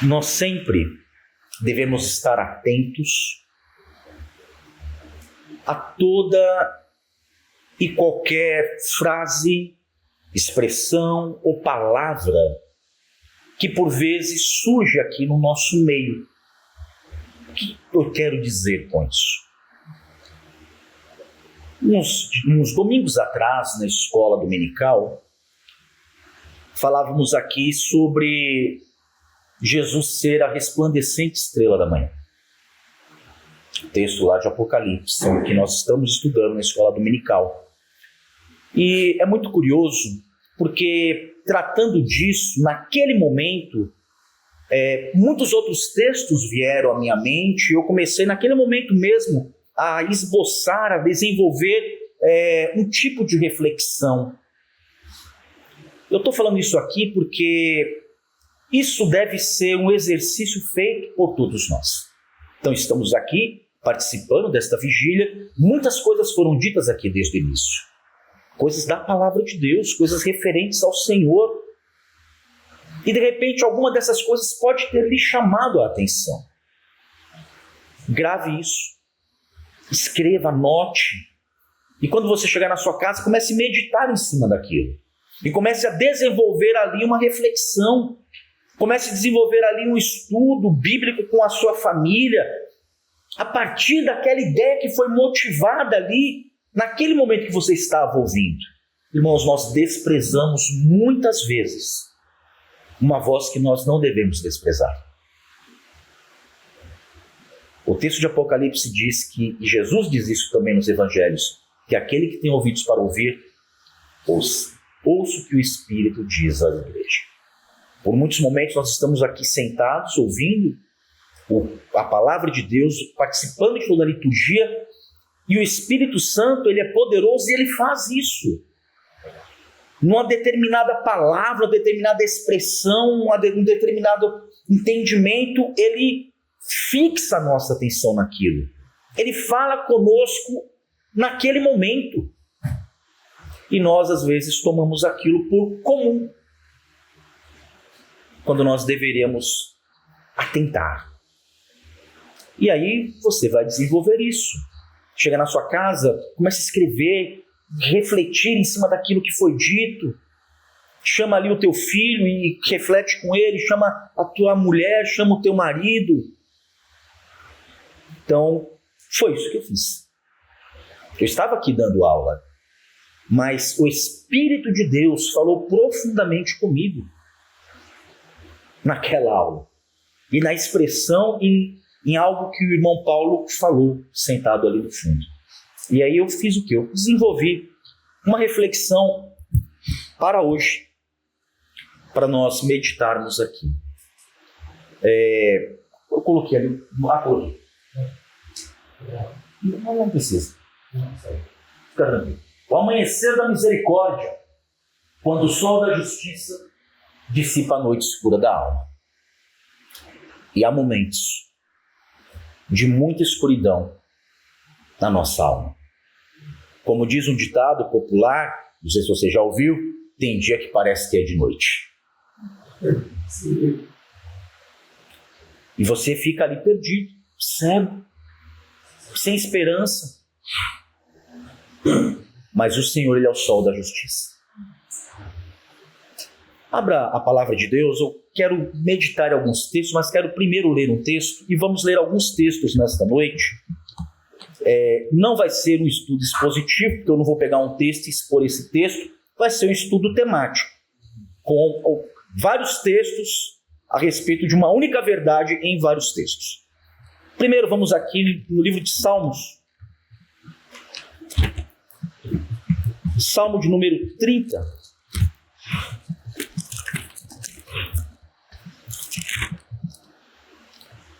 Nós sempre devemos estar atentos a toda e qualquer frase, expressão ou palavra que por vezes surge aqui no nosso meio. O que eu quero dizer com isso? Uns domingos atrás, na escola dominical, falávamos aqui sobre Jesus ser a resplandecente estrela da manhã. O texto lá de Apocalipse, que nós estamos estudando na escola dominical. E é muito curioso, porque tratando disso, naquele momento, muitos outros textos vieram à minha mente, e eu comecei naquele momento mesmo a esboçar, a desenvolver um tipo de reflexão. Eu estou falando isso aqui porque isso deve ser um exercício feito por todos nós. Então estamos aqui participando desta vigília, muitas coisas foram ditas aqui desde o início. Coisas da palavra de Deus, coisas referentes ao Senhor. E de repente alguma dessas coisas pode ter lhe chamado a atenção. Grave isso. Escreva, anote. E quando você chegar na sua casa, comece a meditar em cima daquilo. E comece a desenvolver ali uma reflexão. Comece a desenvolver ali um estudo bíblico com a sua família, a partir daquela ideia que foi motivada ali, naquele momento que você estava ouvindo. Irmãos, nós desprezamos muitas vezes uma voz que nós não devemos desprezar. O texto de Apocalipse diz que, e Jesus diz isso também nos evangelhos, que aquele que tem ouvidos para ouvir, ouça o que o Espírito diz à igreja. Por muitos momentos nós estamos aqui sentados, ouvindo a palavra de Deus, participando de toda a liturgia, e o Espírito Santo, ele é poderoso e ele faz isso. Numa determinada palavra, uma determinada expressão, um determinado entendimento, ele fixa a nossa atenção naquilo. Ele fala conosco naquele momento. E nós, às vezes, tomamos aquilo por comum, quando nós deveríamos atentar. E aí você vai desenvolver isso. Chega na sua casa, começa a escrever, refletir em cima daquilo que foi dito. Chama ali o teu filho e reflete com ele, chama a tua mulher, chama o teu marido. Então, foi isso que eu fiz. Eu estava aqui dando aula, mas o Espírito de Deus falou profundamente comigo naquela aula. E na expressão em algo que o irmão Paulo falou, sentado ali no fundo. E aí eu fiz o quê? Eu desenvolvi uma reflexão para hoje, para nós meditarmos aqui. Eu coloquei ali, coloquei. Não precisa. Fica tranquilo. O amanhecer da misericórdia, quando o sol da justiça dissipa a noite escura da alma. E há momentos de muita escuridão na nossa alma. Como diz um ditado popular, não sei se você já ouviu, tem dia que parece que é de noite. E você fica ali perdido, cego, sem esperança. Mas o Senhor, Ele é o sol da justiça. Abra a palavra de Deus. Eu quero meditar em alguns textos, mas quero primeiro ler um texto, e vamos ler alguns textos nesta noite. Não vai ser um estudo expositivo, porque eu não vou pegar um texto e expor esse texto, vai ser um estudo temático, com vários textos a respeito de uma única verdade em vários textos. Primeiro vamos aqui no livro de Salmos, Salmo de número 30.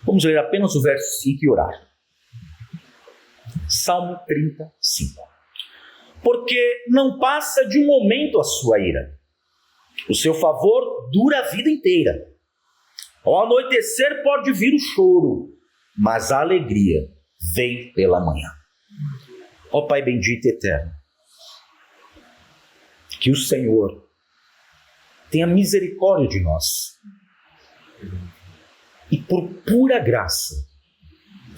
Vamos ler apenas o verso 5 e orar. Salmo 35. Porque não passa de um momento a sua ira. O seu favor dura a vida inteira. Ao anoitecer pode vir o choro, mas a alegria vem pela manhã. Ó Pai bendito e eterno, que o Senhor tenha misericórdia de nós. por pura graça,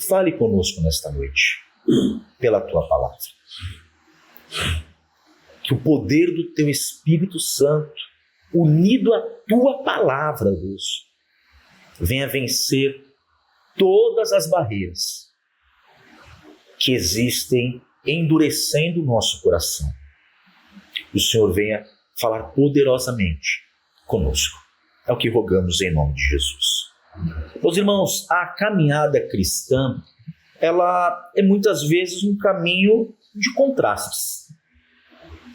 fale conosco nesta noite, pela tua palavra. Que o poder do teu Espírito Santo, unido à tua palavra, Deus, venha vencer todas as barreiras que existem endurecendo o nosso coração. E o Senhor venha falar poderosamente conosco. É o que rogamos em nome de Jesus. Meus irmãos, a caminhada cristã, ela é muitas vezes um caminho de contrastes.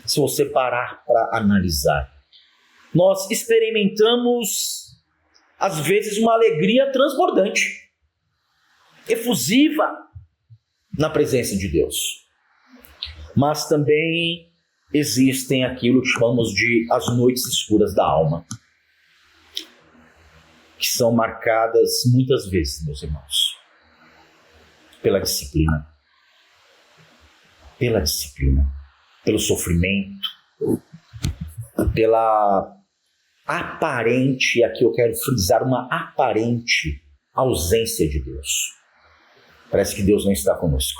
Se você parar para analisar, nós experimentamos, às vezes, uma alegria transbordante, efusiva na presença de Deus. Mas também existem aquilo que chamamos de as noites escuras da alma, que são marcadas muitas vezes, meus irmãos, pela disciplina, pelo sofrimento, pela aparente, aqui eu quero frisar uma aparente ausência de Deus. Parece que Deus não está conosco.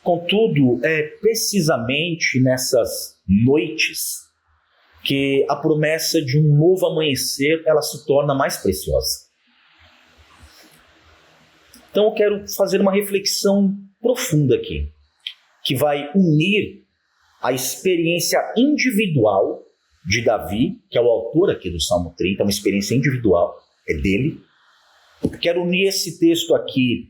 Contudo, é precisamente nessas noites que a promessa de um novo amanhecer, ela se torna mais preciosa. Então eu quero fazer uma reflexão profunda aqui, que vai unir a experiência individual de Davi, que é o autor aqui do Salmo 30, uma experiência individual, é dele. Eu quero unir esse texto aqui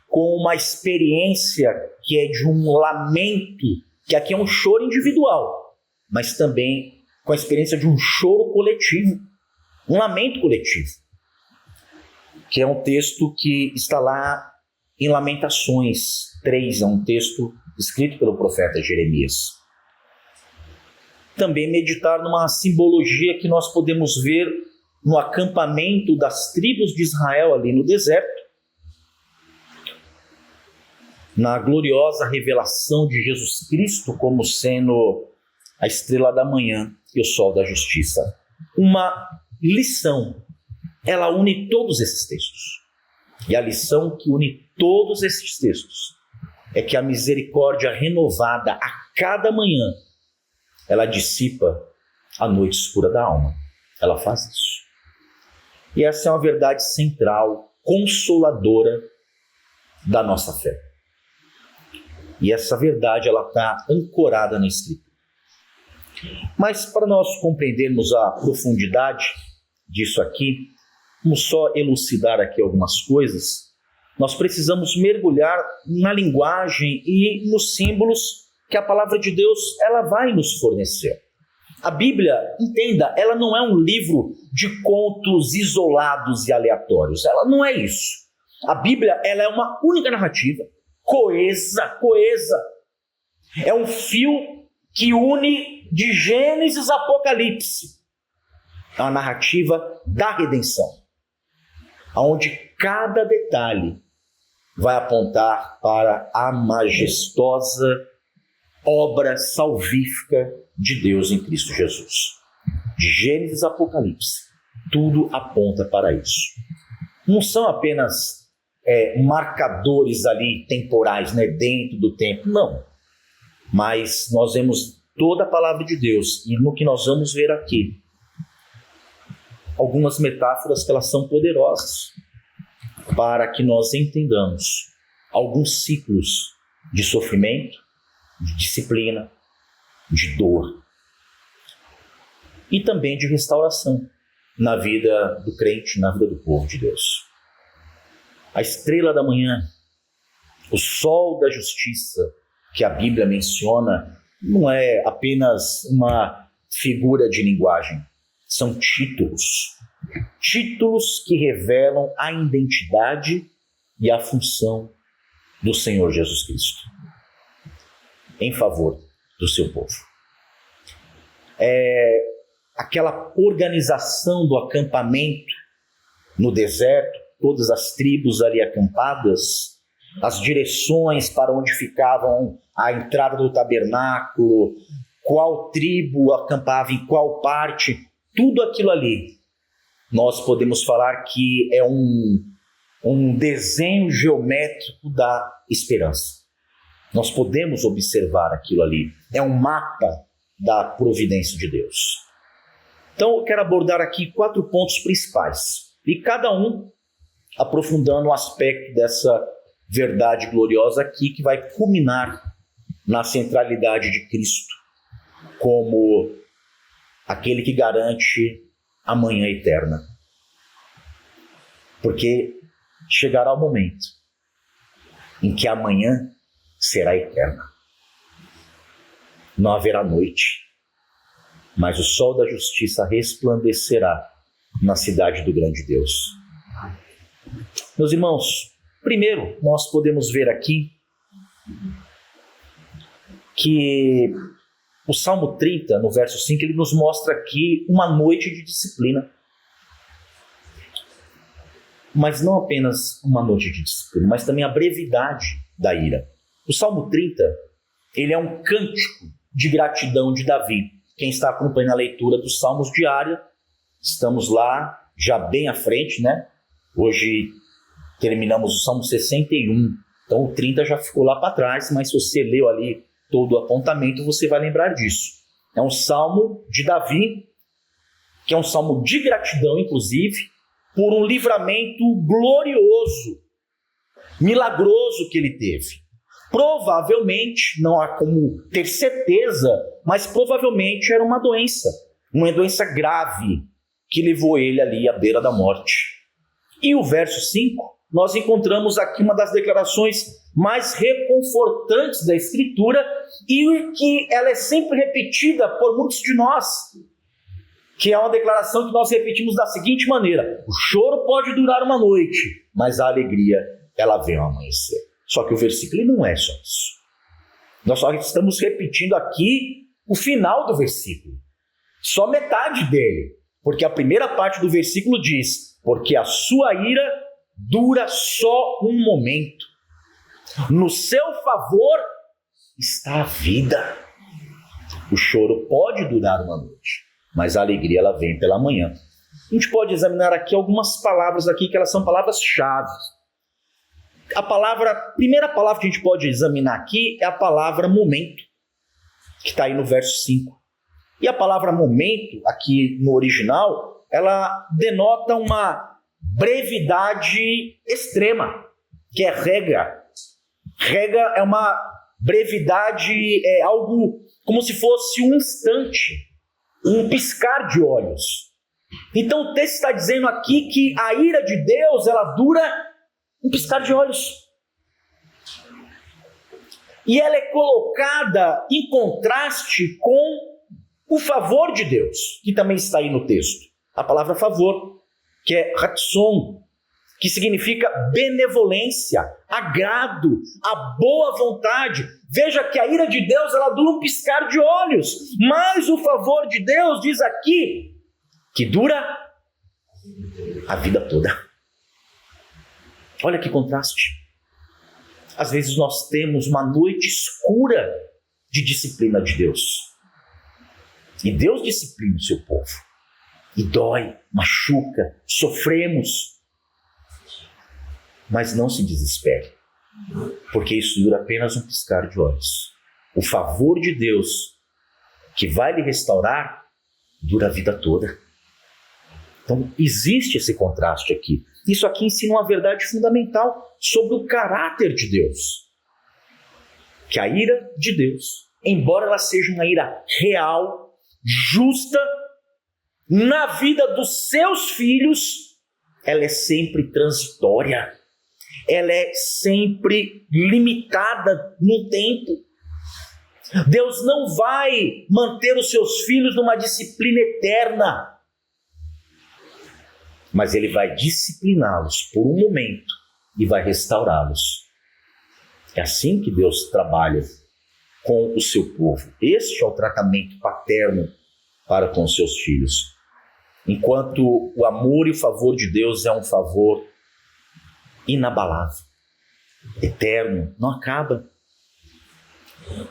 com uma experiência que é de um lamento, que aqui é um choro individual, mas também com a experiência de um choro coletivo, um lamento coletivo, que é um texto que está lá em Lamentações 3, é um texto escrito pelo profeta Jeremias. Também meditar numa simbologia que nós podemos ver no acampamento das tribos de Israel ali no deserto, na gloriosa revelação de Jesus Cristo como sendo a estrela da manhã e o sol da justiça. Uma lição, ela une todos esses textos. E a lição que une todos esses textos é que a misericórdia renovada a cada manhã, ela dissipa a noite escura da alma. Ela faz isso. E essa é uma verdade central, consoladora da nossa fé. E essa verdade, ela está ancorada na Escritura. Mas para nós compreendermos a profundidade disso aqui, vamos só elucidar aqui algumas coisas. Nós precisamos mergulhar na linguagem e nos símbolos que a palavra de Deus ela vai nos fornecer. A Bíblia, entenda, ela não é um livro de contos isolados e aleatórios. Ela não é isso. A Bíblia ela é uma única narrativa, coesa. É um fio que une de Gênesis a Apocalipse. É uma narrativa da redenção, onde cada detalhe vai apontar para a majestosa obra salvífica de Deus em Cristo Jesus. De Gênesis a Apocalipse, tudo aponta para isso. Não são apenas marcadores ali temporais, dentro do tempo, não. Mas nós vemos toda a palavra de Deus, e no que nós vamos ver aqui, algumas metáforas que elas são poderosas, para que nós entendamos alguns ciclos de sofrimento, de disciplina, de dor, e também de restauração na vida do crente, na vida do povo de Deus. A estrela da manhã, o sol da justiça, que a Bíblia menciona, não é apenas uma figura de linguagem, são títulos que revelam a identidade e a função do Senhor Jesus Cristo em favor do seu povo. Aquela organização do acampamento no deserto, todas as tribos ali acampadas, as direções para onde ficavam a entrada do tabernáculo, qual tribo acampava em qual parte, tudo aquilo ali nós podemos falar que é um desenho geométrico da esperança. Nós podemos observar aquilo ali. É um mapa da providência de Deus. Então, eu quero abordar aqui 4 pontos principais. E cada um aprofundando um aspecto dessa verdade gloriosa aqui, que vai culminar na centralidade de Cristo como aquele que garante a manhã eterna. Porque chegará o momento em que a manhã será eterna. Não haverá noite, mas o sol da justiça resplandecerá na cidade do grande Deus. Meus irmãos, primeiro nós podemos ver aqui que o Salmo 30, no verso 5, ele nos mostra aqui uma noite de disciplina. Mas não apenas uma noite de disciplina, mas também a brevidade da ira. O Salmo 30, ele é um cântico de gratidão de Davi. Quem está acompanhando a leitura dos Salmos diária, estamos lá já bem à frente, né? Hoje terminamos o Salmo 61, então o 30 já ficou lá para trás, mas se você leu ali todo o apontamento, você vai lembrar disso. É um salmo de Davi, que é um salmo de gratidão, inclusive, por um livramento glorioso, milagroso que ele teve. Provavelmente, não há como ter certeza, mas provavelmente era uma doença grave, que levou ele ali à beira da morte. E o verso 5, nós encontramos aqui uma das declarações mais reconfortantes da Escritura e que ela é sempre repetida por muitos de nós, que é uma declaração que nós repetimos da seguinte maneira: o choro pode durar uma noite, mas a alegria, ela vem ao amanhecer. Só que o versículo não é só isso. Nós só estamos repetindo aqui o final do versículo, só metade dele, porque a primeira parte do versículo diz: porque a sua ira dura só um momento. No seu favor está a vida. O choro pode durar uma noite, mas a alegria, ela vem pela manhã. A gente pode examinar aqui algumas palavras aqui, que elas são palavras-chave. A primeira palavra que a gente pode examinar aqui é a palavra momento, que está aí no verso 5. E a palavra momento, aqui no original, ela denota uma brevidade extrema, que é rega. Rega é uma brevidade, é algo como se fosse um instante, um piscar de olhos. Então o texto está dizendo aqui que a ira de Deus, ela dura um piscar de olhos. E ela é colocada em contraste com o favor de Deus, que também está aí no texto. A palavra favor, que é ratson, que significa benevolência, agrado, a boa vontade. Veja que a ira de Deus, ela dura um piscar de olhos, mas o favor de Deus diz aqui que dura a vida toda. Olha que contraste. Às vezes nós temos uma noite escura de disciplina de Deus. E Deus disciplina o seu povo. E dói, machuca, sofremos. Mas não se desespere, porque isso dura apenas um piscar de olhos. O favor de Deus, que vai lhe restaurar, dura a vida toda. Então, existe esse contraste aqui. Isso aqui ensina uma verdade fundamental sobre o caráter de Deus. Que a ira de Deus, embora ela seja uma ira real, justa, na vida dos seus filhos, ela é sempre transitória. Ela é sempre limitada no tempo. Deus não vai manter os seus filhos numa disciplina eterna, mas Ele vai discipliná-los por um momento e vai restaurá-los. É assim que Deus trabalha com o seu povo. Este é o tratamento paterno para com os seus filhos. Enquanto o amor e o favor de Deus é um favor inabalável, eterno, não acaba.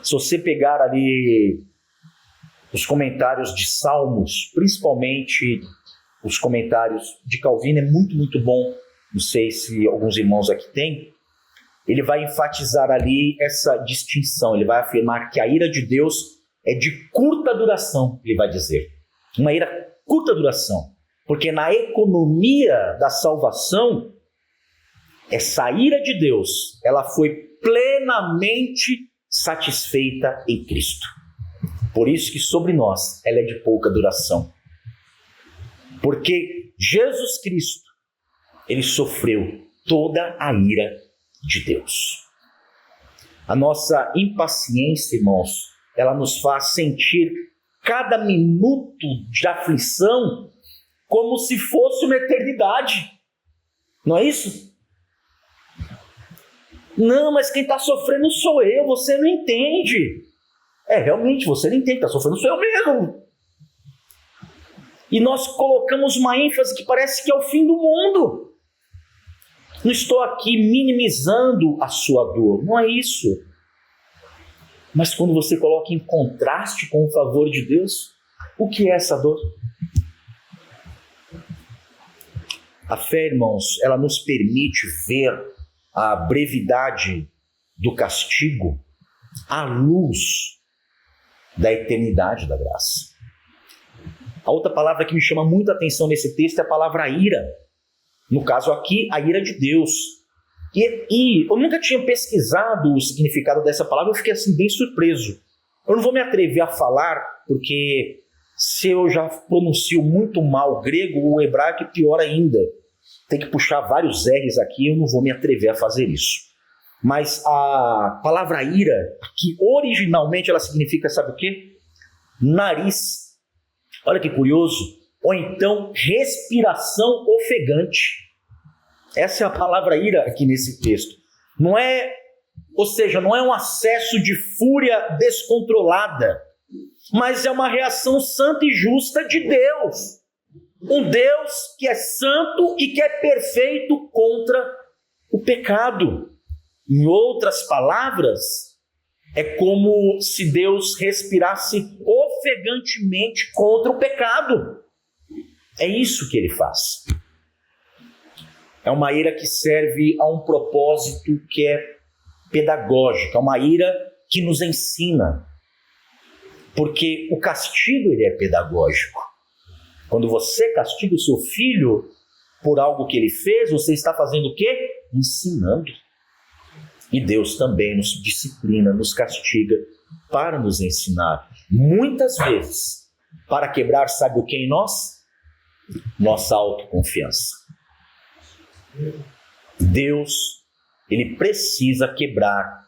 Se você pegar ali os comentários de Salmos, principalmente os comentários de Calvino, é muito, muito bom. Não sei se alguns irmãos aqui têm. Ele vai enfatizar ali essa distinção. Ele vai afirmar que a ira de Deus é de curta duração, ele vai dizer. Uma ira curta duração. Porque na economia da salvação, essa ira de Deus, ela foi plenamente satisfeita em Cristo. Por isso que sobre nós ela é de pouca duração. Porque Jesus Cristo, ele sofreu toda a ira de Deus. A nossa impaciência, irmãos, ela nos faz sentir cada minuto de aflição como se fosse uma eternidade. Não é isso? Não, mas quem está sofrendo sou eu, você não entende. Realmente, você não entende, está sofrendo sou eu mesmo. E nós colocamos uma ênfase que parece que é o fim do mundo. Não estou aqui minimizando a sua dor, não é isso. Mas quando você coloca em contraste com o favor de Deus, o que é essa dor? A fé, irmãos, ela nos permite ver a brevidade do castigo à luz da eternidade da graça. A outra palavra que me chama muita atenção nesse texto é a palavra ira. No caso aqui, a ira de Deus. E eu nunca tinha pesquisado o significado dessa palavra, eu fiquei assim bem surpreso. Eu não vou me atrever a falar, porque se eu já pronuncio muito mal o grego, o hebraico é pior ainda. Tem que puxar vários R's aqui, eu não vou me atrever a fazer isso. Mas a palavra ira, que originalmente ela significa, sabe o quê? Nariz. Olha que curioso. Ou então, respiração ofegante. Essa é a palavra ira aqui nesse texto. Não é um acesso de fúria descontrolada, mas é uma reação santa e justa de Deus. Um Deus que é santo e que é perfeito contra o pecado. Em outras palavras, é como se Deus respirasse ofegantemente contra o pecado. É isso que ele faz. É uma ira que serve a um propósito que é pedagógico, é uma ira que nos ensina. Porque o castigo ele é pedagógico. Quando você castiga o seu filho por algo que ele fez, você está fazendo o quê? Ensinando. E Deus também nos disciplina, nos castiga para nos ensinar. Muitas vezes, para quebrar, sabe o que em nós? Nossa autoconfiança. Deus, ele precisa quebrar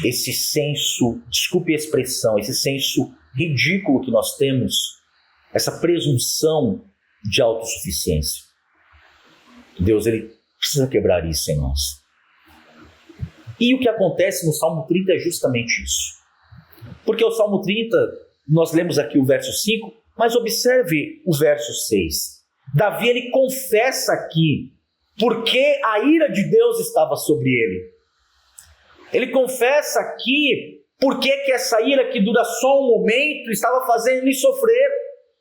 esse senso, desculpe a expressão, esse senso ridículo que nós temos, essa presunção de autossuficiência. Deus, ele precisa quebrar isso em nós. E o que acontece no Salmo 30 é justamente isso. Porque o Salmo 30, nós lemos aqui o verso 5, mas observe o verso 6. Davi, ele confessa aqui porque a ira de Deus estava sobre ele. Ele confessa aqui porque que essa ira que dura só um momento estava fazendo ele sofrer.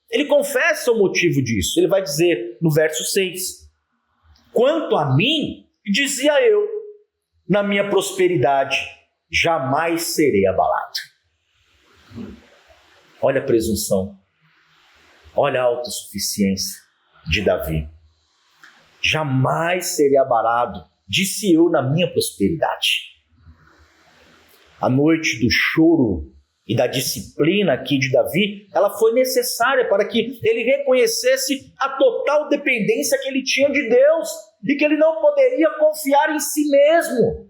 Ele confessa o motivo disso. Ele vai dizer no verso 6. Quanto a mim, dizia eu, na minha prosperidade, jamais serei abalado. Olha a presunção. Olha a autossuficiência de Davi. Jamais serei abalado, disse eu na minha prosperidade. A noite do choro e da disciplina aqui de Davi, ela foi necessária para que ele reconhecesse a total dependência que ele tinha de Deus e que ele não poderia confiar em si mesmo.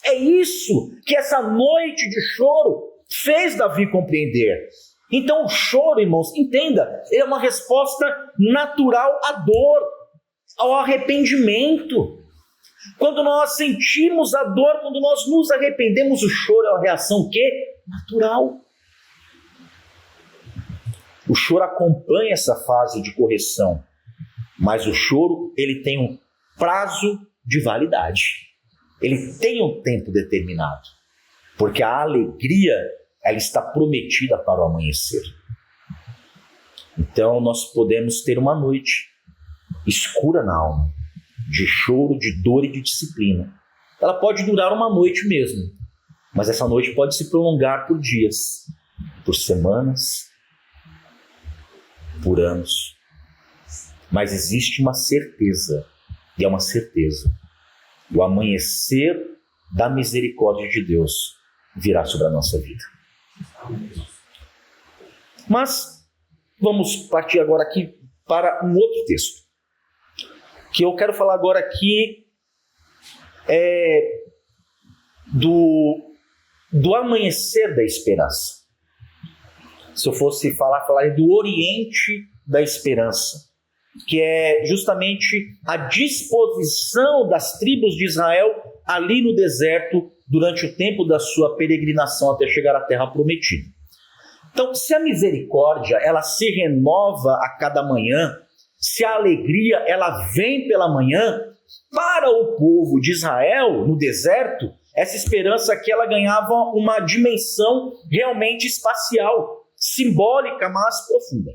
É isso que essa noite de choro fez Davi compreender. Então o choro, irmãos, entenda, é uma resposta natural à dor, ao arrependimento. Quando nós sentimos a dor, quando nós nos arrependemos, o choro é uma reação o quê? Natural. O choro acompanha essa fase de correção, mas o choro ele tem um prazo de validade. Ele tem um tempo determinado, porque a alegria ela está prometida para o amanhecer. Então nós podemos ter uma noite escura na alma, de choro, de dor e de disciplina. Ela pode durar uma noite mesmo, mas essa noite pode se prolongar por dias, por semanas, por anos. Mas existe uma certeza, e é uma certeza: o amanhecer da misericórdia de Deus virá sobre a nossa vida. Mas vamos partir agora aqui para um outro texto, que eu quero falar agora aqui do amanhecer da esperança. Se eu fosse falaria do oriente da esperança, que é justamente a disposição das tribos de Israel ali no deserto durante o tempo da sua peregrinação até chegar à terra prometida. Então, se a misericórdia ela se renova a cada manhã, se a alegria ela vem pela manhã, para o povo de Israel no deserto, essa esperança aqui ela ganhava uma dimensão realmente espacial, simbólica, mas profunda.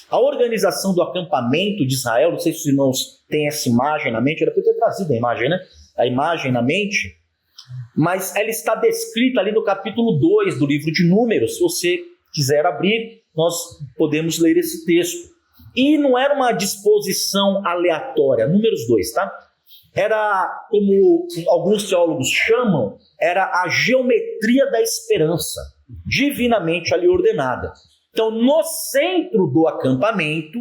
A organização do acampamento de Israel, não sei se os irmãos têm essa imagem na mente, era para eu ter trazido a imagem, né? A imagem na mente, mas ela está descrita ali no capítulo 2 do livro de Números. Se você quiser abrir, nós podemos ler esse texto. E não era uma disposição aleatória, Números 2, tá? Era, como alguns teólogos chamam, era a geometria da esperança, divinamente ali ordenada. Então, no centro do acampamento,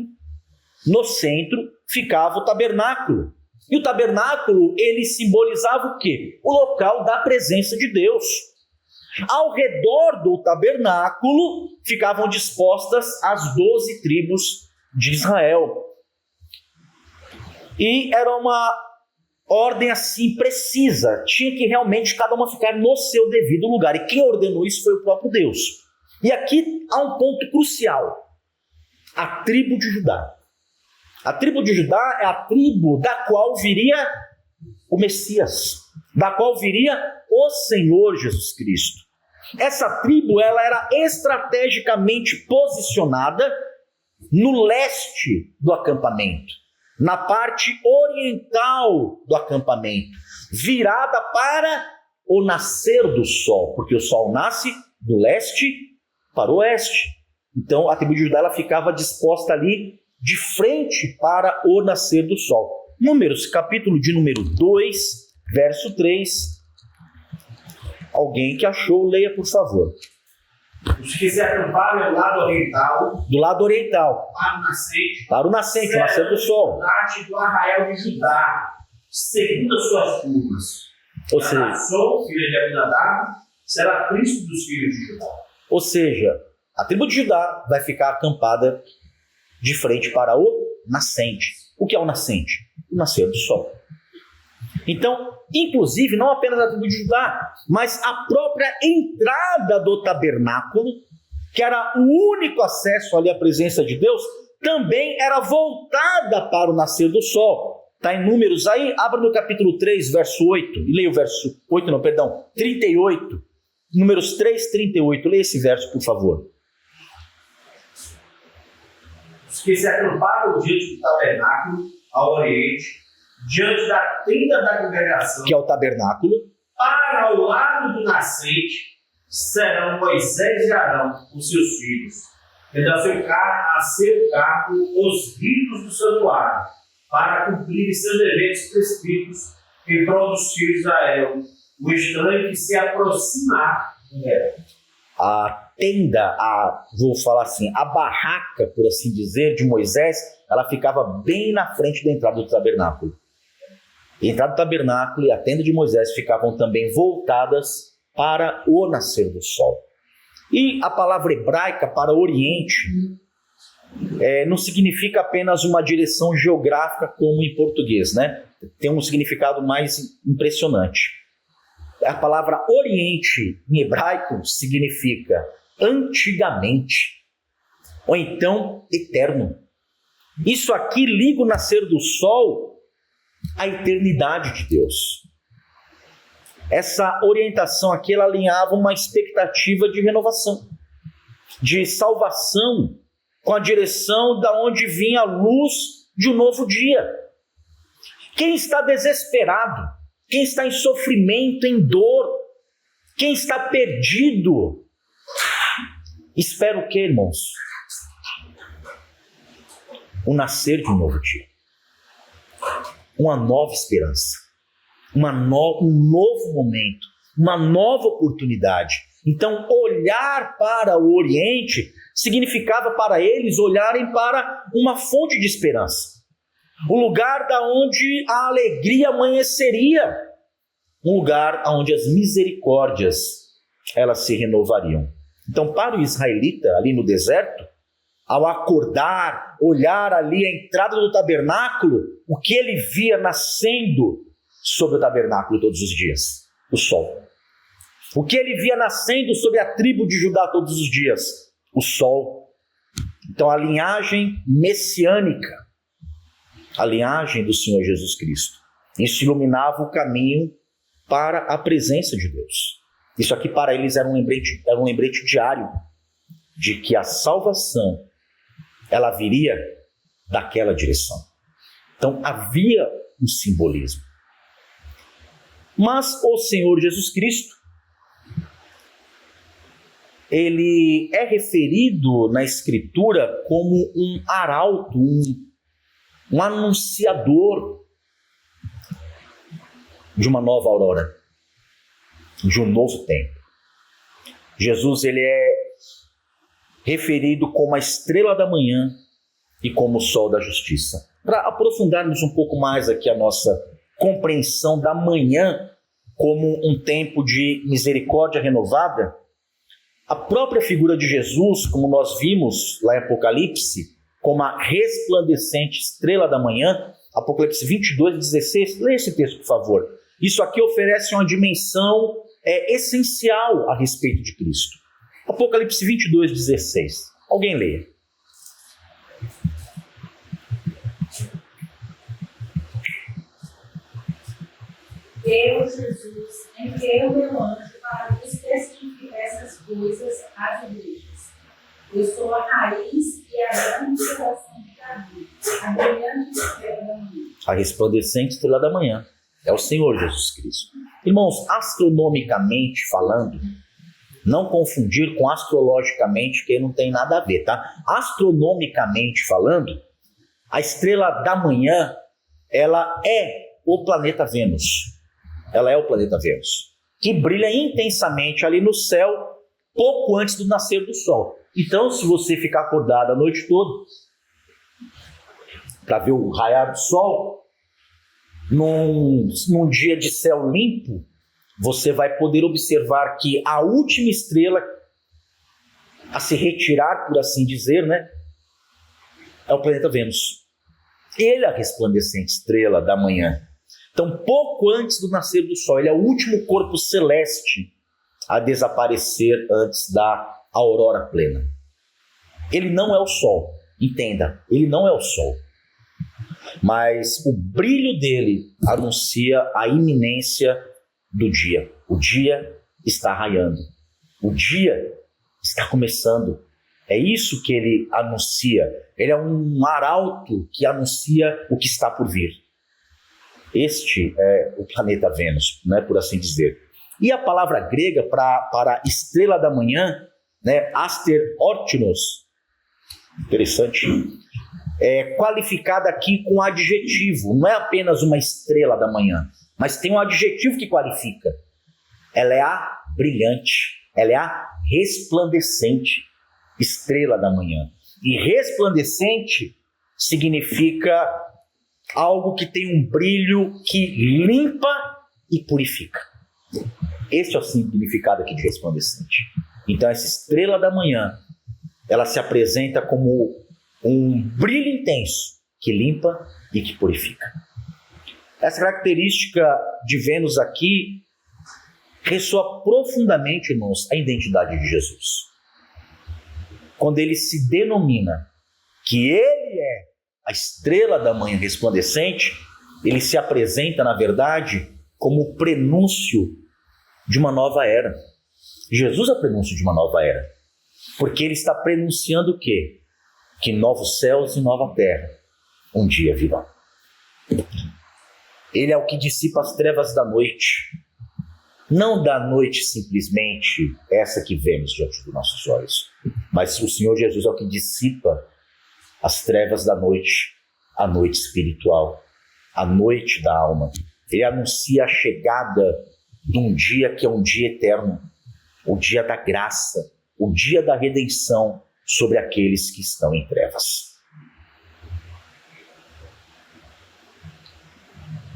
no centro, ficava o tabernáculo. E o tabernáculo, ele simbolizava o quê? O local da presença de Deus. Ao redor do tabernáculo, ficavam dispostas as 12 tribos de Israel. E era uma ordem assim precisa. Tinha que realmente cada uma ficar no seu devido lugar. E quem ordenou isso foi o próprio Deus. E aqui há um ponto crucial: a tribo de Judá. A tribo de Judá é a tribo da qual viria o Messias, da qual viria o Senhor Jesus Cristo. Essa tribo ela era estrategicamente posicionada no leste do acampamento, na parte oriental do acampamento, virada para o nascer do sol, porque o sol nasce do leste para o oeste. Então a tribo de Judá ela ficava disposta ali de frente para o nascer do sol. Números, capítulo de número 2, verso 3. Alguém que achou, leia por favor. Se quiser acampar no lado oriental. Do lado oriental. Para o nascente. Para o nascente, o nascer do sol. Parte do arraial de Judá, segundo as suas turmas. Ou seja, Nação, filha de Aminadab, será príncipe dos filhos de Judá. Ou seja, a tribo de Judá vai ficar acampada de frente para o nascente. O que é o nascente? O nascer do sol. Então, inclusive, não apenas a tribo de Judá, mas a própria entrada do tabernáculo, que era o único acesso ali à presença de Deus, também era voltada para o nascer do sol. Está em Números aí? Abra no capítulo 3, verso 8, e leia o verso 38. Números 3, 38. Leia esse verso, por favor. Os que se acamparam diante do tabernáculo, ao oriente, diante da tenda da congregação, que é o tabernáculo, para o lado do nascente, serão Moisés e Arão, os seus filhos, tendo a seu cargo os ritos do santuário, para cumprirem seus deveres prescritos em prol dos filhos de Israel, o estranho que se aproximar dela. A tenda, vou falar assim, a barraca, por assim dizer, de Moisés, ela ficava bem na frente da entrada do tabernáculo. A entrada do tabernáculo e a tenda de Moisés ficavam também voltadas para o nascer do sol. E a palavra hebraica para oriente não significa apenas uma direção geográfica como em português, né? Tem um significado mais impressionante. A palavra oriente em hebraico significa antigamente, ou então eterno. Isso aqui liga o nascer do sol à eternidade de Deus. Essa orientação aqui ela alinhava uma expectativa de renovação, de salvação com a direção da onde vinha a luz de um novo dia. Quem está desesperado, quem está em sofrimento, em dor, quem está perdido, espera o quê, irmãos? O nascer de um novo dia, uma nova esperança, um novo momento, uma nova oportunidade. Então, olhar para o Oriente significava para eles olharem para uma fonte de esperança, o lugar da onde a alegria amanheceria, um lugar onde as misericórdias elas se renovariam. Então, para o israelita ali no deserto, ao acordar, olhar ali a entrada do tabernáculo, o que ele via nascendo sobre o tabernáculo todos os dias? O sol. O que ele via nascendo sobre a tribo de Judá todos os dias? O sol. Então, a linhagem messiânica, a linhagem do Senhor Jesus Cristo. Isso iluminava o caminho para a presença de Deus. Isso aqui para eles era um lembrete diário de que a salvação ela viria daquela direção. Então havia um simbolismo. Mas o Senhor Jesus Cristo, ele é referido na Escritura como um arauto, um anunciador de uma nova aurora, de um novo tempo. Jesus ele é referido como a estrela da manhã e como o sol da justiça. Para aprofundarmos um pouco mais aqui a nossa compreensão da manhã como um tempo de misericórdia renovada, a própria figura de Jesus, como nós vimos lá em Apocalipse, como a resplandecente estrela da manhã, Apocalipse 22:16, leia esse texto, por favor. Isso aqui oferece uma dimensão essencial a respeito de Cristo. Apocalipse 22:16. Alguém leia. Eu, Jesus, enviei o meu anjo para vos especificar essas coisas às igrejas. Eu sou a raiz e a grande geração de Davi, a brilhante estrela da manhã. A resplandecente estrela da manhã é o Senhor Jesus Cristo. Irmãos, astronomicamente falando, não confundir com astrologicamente, que não tem nada a ver, tá? Astronomicamente falando, a estrela da manhã, ela é o planeta Vênus. Ela é o planeta Vênus, que brilha intensamente ali no céu, pouco antes do nascer do sol. Então, se você ficar acordado a noite toda, para ver o raiar do sol, num dia de céu limpo, você vai poder observar que a última estrela a se retirar, por assim dizer, né, é o planeta Vênus. Ele é a resplandecente estrela da manhã. Então, pouco antes do nascer do sol, ele é o último corpo celeste a desaparecer antes da aurora plena. Ele não é o sol, entenda, ele não é o sol. Mas o brilho dele anuncia a iminência do dia. O dia está raiando. O dia está começando. É isso que ele anuncia. Ele é um arauto que anuncia o que está por vir. Este é o planeta Vênus, né, por assim dizer. E a palavra grega para estrela da manhã, né, aster ortinos, interessante, é qualificada aqui com adjetivo. Não é apenas uma estrela da manhã, mas tem um adjetivo que qualifica. Ela é a brilhante, ela é a resplandecente estrela da manhã. E resplandecente significa algo que tem um brilho que limpa e purifica. Esse é o significado aqui de resplandecente. Então essa estrela da manhã, ela se apresenta como um brilho intenso que limpa e que purifica. Essa característica de Vênus aqui ressoa profundamente, irmãos, a identidade de Jesus. Quando ele se denomina que ele é a estrela da manhã resplandecente, ele se apresenta, na verdade, como o prenúncio de uma nova era. Jesus é o prenúncio de uma nova era. Porque ele está prenunciando o quê? que novos céus e nova terra um dia virão. Ele é o que dissipa as trevas da noite. Não da noite simplesmente essa que vemos diante dos nossos olhos, mas o Senhor Jesus é o que dissipa as trevas da noite, a noite espiritual, a noite da alma. Ele anuncia a chegada de um dia que é um dia eterno, o dia da graça, o dia da redenção sobre aqueles que estão em trevas.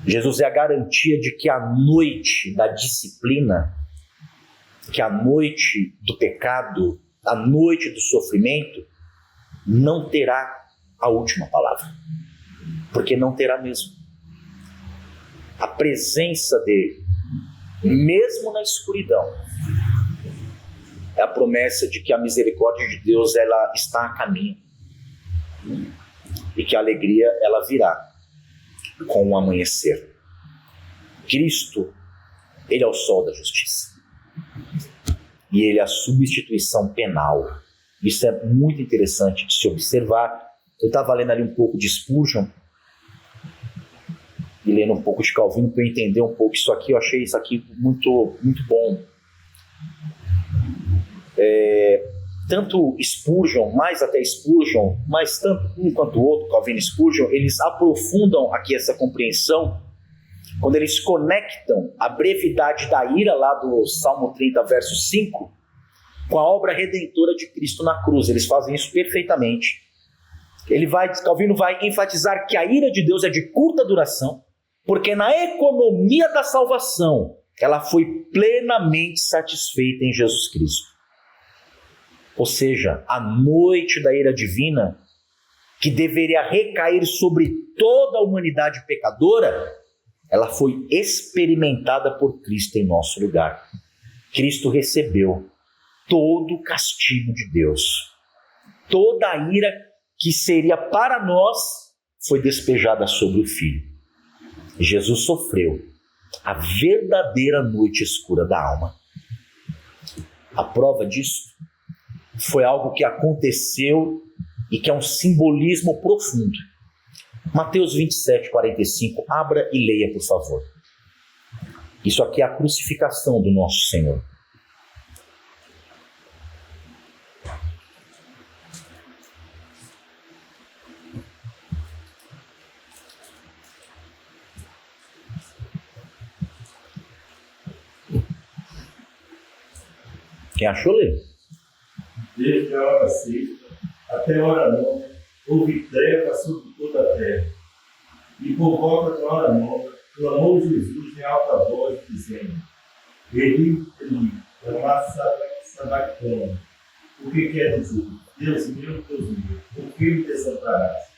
Jesus é a garantia de que a noite da disciplina, que a noite do pecado, a noite do sofrimento, não terá a última palavra. Porque não terá mesmo. A presença dele, mesmo na escuridão, é a promessa de que a misericórdia de Deus ela está a caminho. E que a alegria ela virá com o amanhecer. Cristo, ele é o sol da justiça. E ele é a substituição penal. Isso é muito interessante de se observar. Eu estava lendo ali um pouco de Spurgeon e lendo um pouco de Calvino para eu entender um pouco isso aqui. Eu achei isso aqui muito, muito bom. Tanto Spurgeon, mais até Spurgeon, mas tanto um quanto o outro, Calvino e Spurgeon, eles aprofundam aqui essa compreensão quando eles conectam a brevidade da ira lá do Salmo 30, verso 5, com a obra redentora de Cristo na cruz. Eles fazem isso perfeitamente. Calvino vai enfatizar que a ira de Deus é de curta duração, porque na economia da salvação, ela foi plenamente satisfeita em Jesus Cristo. Ou seja, a noite da ira divina, que deveria recair sobre toda a humanidade pecadora, ela foi experimentada por Cristo em nosso lugar. Cristo recebeu todo o castigo de Deus. Toda a ira que seria para nós foi despejada sobre o Filho. Jesus sofreu a verdadeira noite escura da alma. A prova disso foi algo que aconteceu e que é um simbolismo profundo. Mateus 27, 45, abra e leia, por favor. Isso aqui é a crucificação do nosso Senhor. Quem achou, lê? Desde a hora sexta até a hora nona, houve trevas sobre toda a terra. E por volta da hora nona, clamou Jesus em alta voz, dizendo: Eli, Eli, lama sabachthani. O que quer dizer? Deus meu, por que me desamparaste?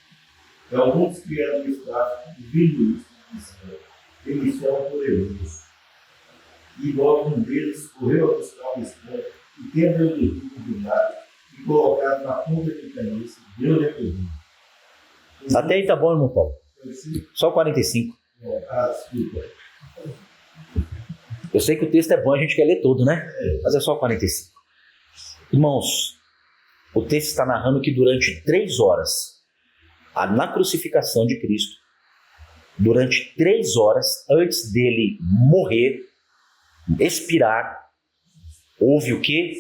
E alguns criaram o espaço, vindo isso, disseram: eles são poderosos. E logo um deles correu a buscar um esponja, e tendo ele do nada, e colocado na ponta de caniço, deu-lhe a pergunta. Até aí tá bom, irmão Paulo. Só 45. Desculpa. Eu sei que o texto é bom, a gente quer ler todo, né? Mas é só 45. Irmãos, o texto está narrando que durante 3 horas, na crucificação de Cristo, durante 3 horas, antes dele morrer, expirar, houve o quê?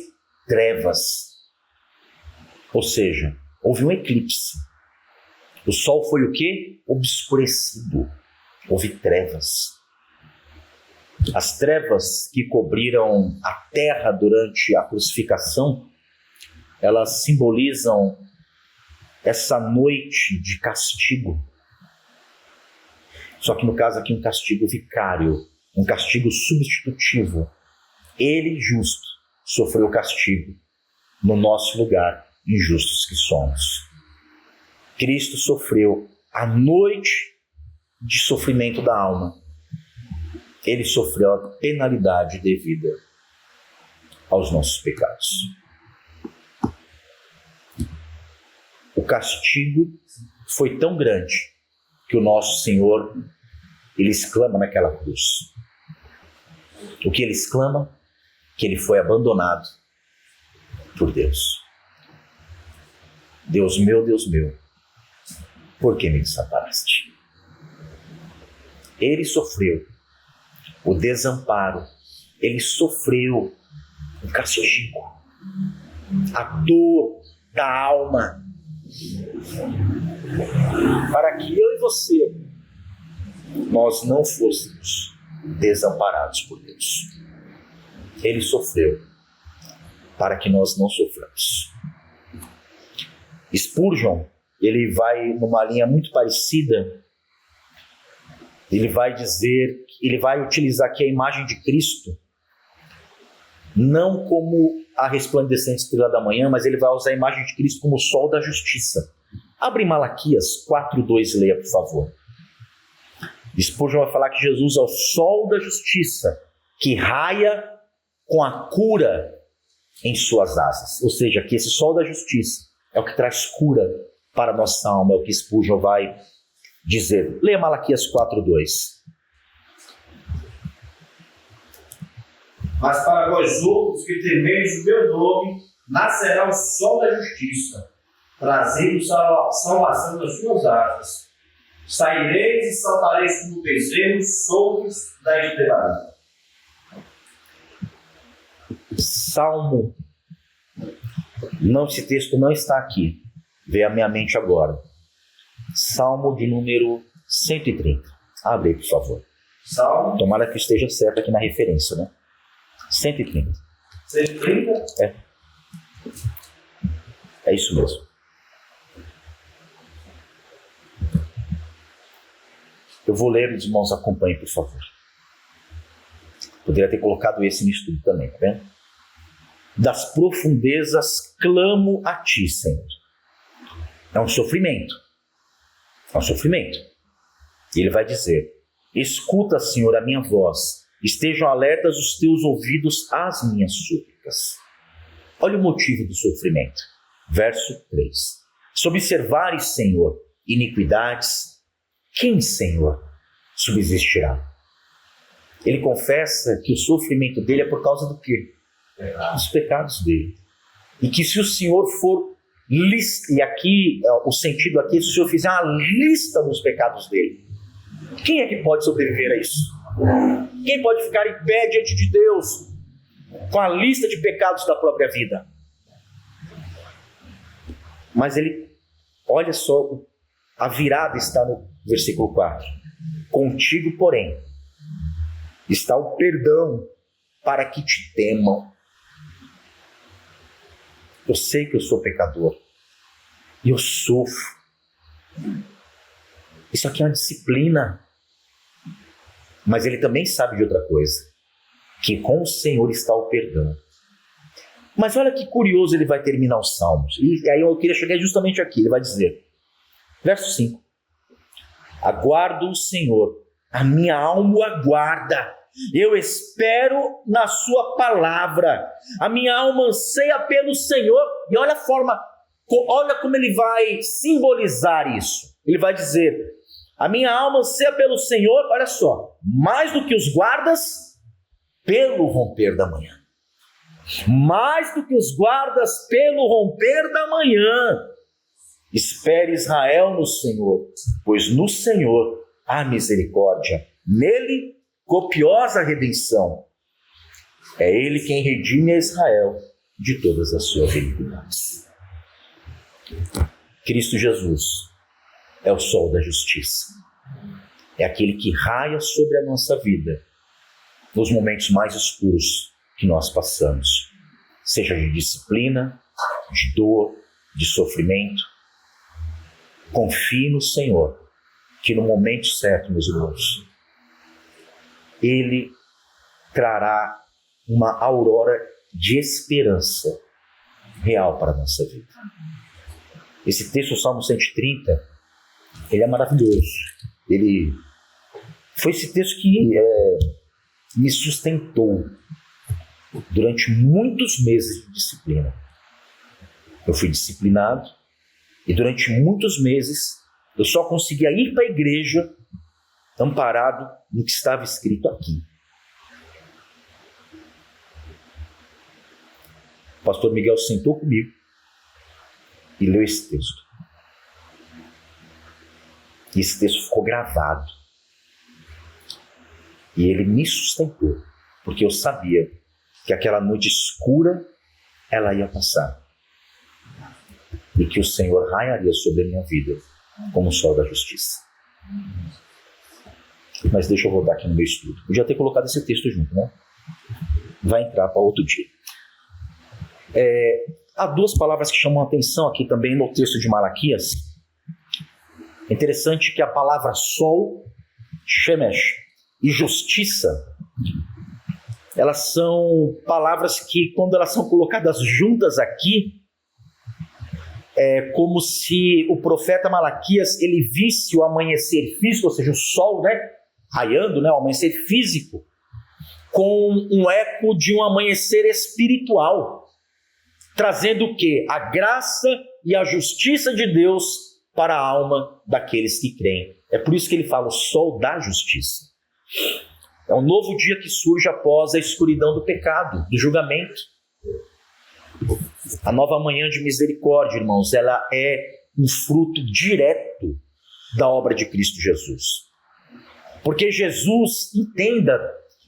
Trevas. Ou seja, houve um eclipse. O sol foi o quê? Obscurecido. Houve trevas. As trevas que cobriram a terra durante a crucificação, elas simbolizam essa noite de castigo. Só que no caso aqui um castigo vicário, um castigo substitutivo. Ele, justo, sofreu castigo no nosso lugar, injustos que somos. Cristo sofreu a noite de sofrimento da alma. Ele sofreu a penalidade devida aos nossos pecados. O castigo foi tão grande que o nosso Senhor, ele exclama naquela cruz. O que ele exclama? Que ele foi abandonado por Deus. Deus meu, por que me desamparaste? Ele sofreu o desamparo, ele sofreu o castigo, a dor da alma, para que eu e você, nós não fôssemos desamparados por Deus. Ele sofreu para que nós não soframos. Spurgeon, ele vai numa linha muito parecida. Ele vai dizer, ele vai utilizar aqui a imagem de Cristo, não como a resplandecente estrela da manhã, mas ele vai usar a imagem de Cristo como o sol da justiça. Abre Malaquias 4:2, leia, por favor. Spurgeon vai falar que Jesus é o sol da justiça, que raia com a cura em suas asas. Ou seja, que esse sol da justiça é o que traz cura para a nossa alma, é o que Spurgeon vai dizer. Leia Malaquias 4:2. Mas para vós outros que temeis o meu nome, nascerá o sol da justiça, trazendo salvação das suas asas. Saireis e saltareis como bezerros soltos da estrebaria. Salmo, não, esse texto não está aqui, veio à minha mente agora. Salmo de número 130. Abre aí, por favor. Salmo Tomara que esteja certo aqui na referência, né? 130. 130. É isso mesmo. Eu vou ler, os irmãos acompanhem, por favor. Poderia ter colocado esse no estudo também, tá vendo? Das profundezas clamo a ti, Senhor. É um sofrimento. É um sofrimento. E ele vai dizer: escuta, Senhor, a minha voz. Estejam alertas os teus ouvidos às minhas súplicas. Olha o motivo do sofrimento. Verso 3. Se observares, Senhor, iniquidades, quem, Senhor, subsistirá? Ele confessa que o sofrimento dele é por causa do quê? Dos pecados dele. E que se o Senhor for lista, e aqui, o sentido aqui, se o Senhor fizer uma lista dos pecados dele, quem é que pode sobreviver a isso? Quem pode ficar em pé diante de Deus com a lista de pecados da própria vida? Mas ele, olha só, a virada está no versículo 4. Contigo, porém, está o perdão para que te temam. Eu sei que eu sou pecador e eu sofro. Isso aqui é uma disciplina. Mas ele também sabe de outra coisa, que com o Senhor está o perdão. Mas olha que curioso, ele vai terminar os Salmos. E aí eu queria chegar justamente aqui. Ele vai dizer, verso 5: aguardo o Senhor, a minha alma o aguarda. Eu espero na sua palavra. A minha alma anseia pelo Senhor. E olha a forma, olha como ele vai simbolizar isso. Ele vai dizer: a minha alma anseia pelo Senhor, olha só, mais do que os guardas, pelo romper da manhã. Mais do que os guardas, pelo romper da manhã. Espere Israel no Senhor, pois no Senhor há misericórdia. Nele, copiosa redenção. É Ele quem redime a Israel de todas as suas iniquidades. Cristo Jesus é o sol da justiça. É aquele que raia sobre a nossa vida nos momentos mais escuros que nós passamos, seja de disciplina, de dor, de sofrimento. Confie no Senhor, que no momento certo, meus irmãos, Ele trará uma aurora de esperança real para a nossa vida. Esse texto, o Salmo 130, ele é maravilhoso. Ele foi esse texto que me sustentou durante muitos meses de disciplina. Eu fui disciplinado e durante muitos meses eu só conseguia ir para a igreja amparado no que estava escrito aqui. O pastor Miguel sentou comigo e leu esse texto. E esse texto ficou gravado. E ele me sustentou, porque eu sabia que aquela noite escura ela ia passar. E que o Senhor raiaria sobre a minha vida como o sol da justiça. Mas deixa eu voltar aqui no meu estudo. Podia ter colocado esse texto junto, né? Vai entrar para outro dia. Há duas palavras que chamam a atenção aqui também no texto de Malaquias. É interessante que a palavra sol, shemesh, e justiça, elas são palavras que, quando elas são colocadas juntas aqui, é como se o profeta Malaquias ele visse o amanhecer físico, ou seja, o sol, né, raiando, né, o amanhecer físico, com um eco de um amanhecer espiritual, trazendo o quê? A graça e a justiça de Deus para a alma daqueles que creem. É por isso que ele fala o sol da justiça. É um novo dia que surge após a escuridão do pecado, do julgamento. A nova manhã de misericórdia, irmãos, ela é um fruto direto da obra de Cristo Jesus. Porque Jesus, entenda,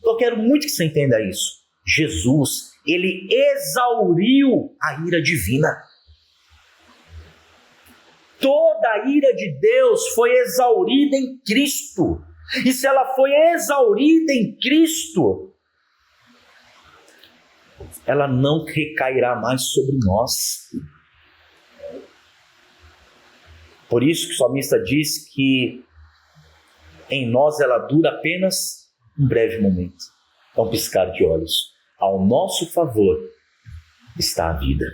eu quero muito que você entenda isso. Jesus, ele exauriu a ira divina. Toda a ira de Deus foi exaurida em Cristo. E se ela foi exaurida em Cristo, ela não recairá mais sobre nós. Por isso que o salmista diz que em nós ela dura apenas um breve momento, é um piscar de olhos. Ao nosso favor está a vida.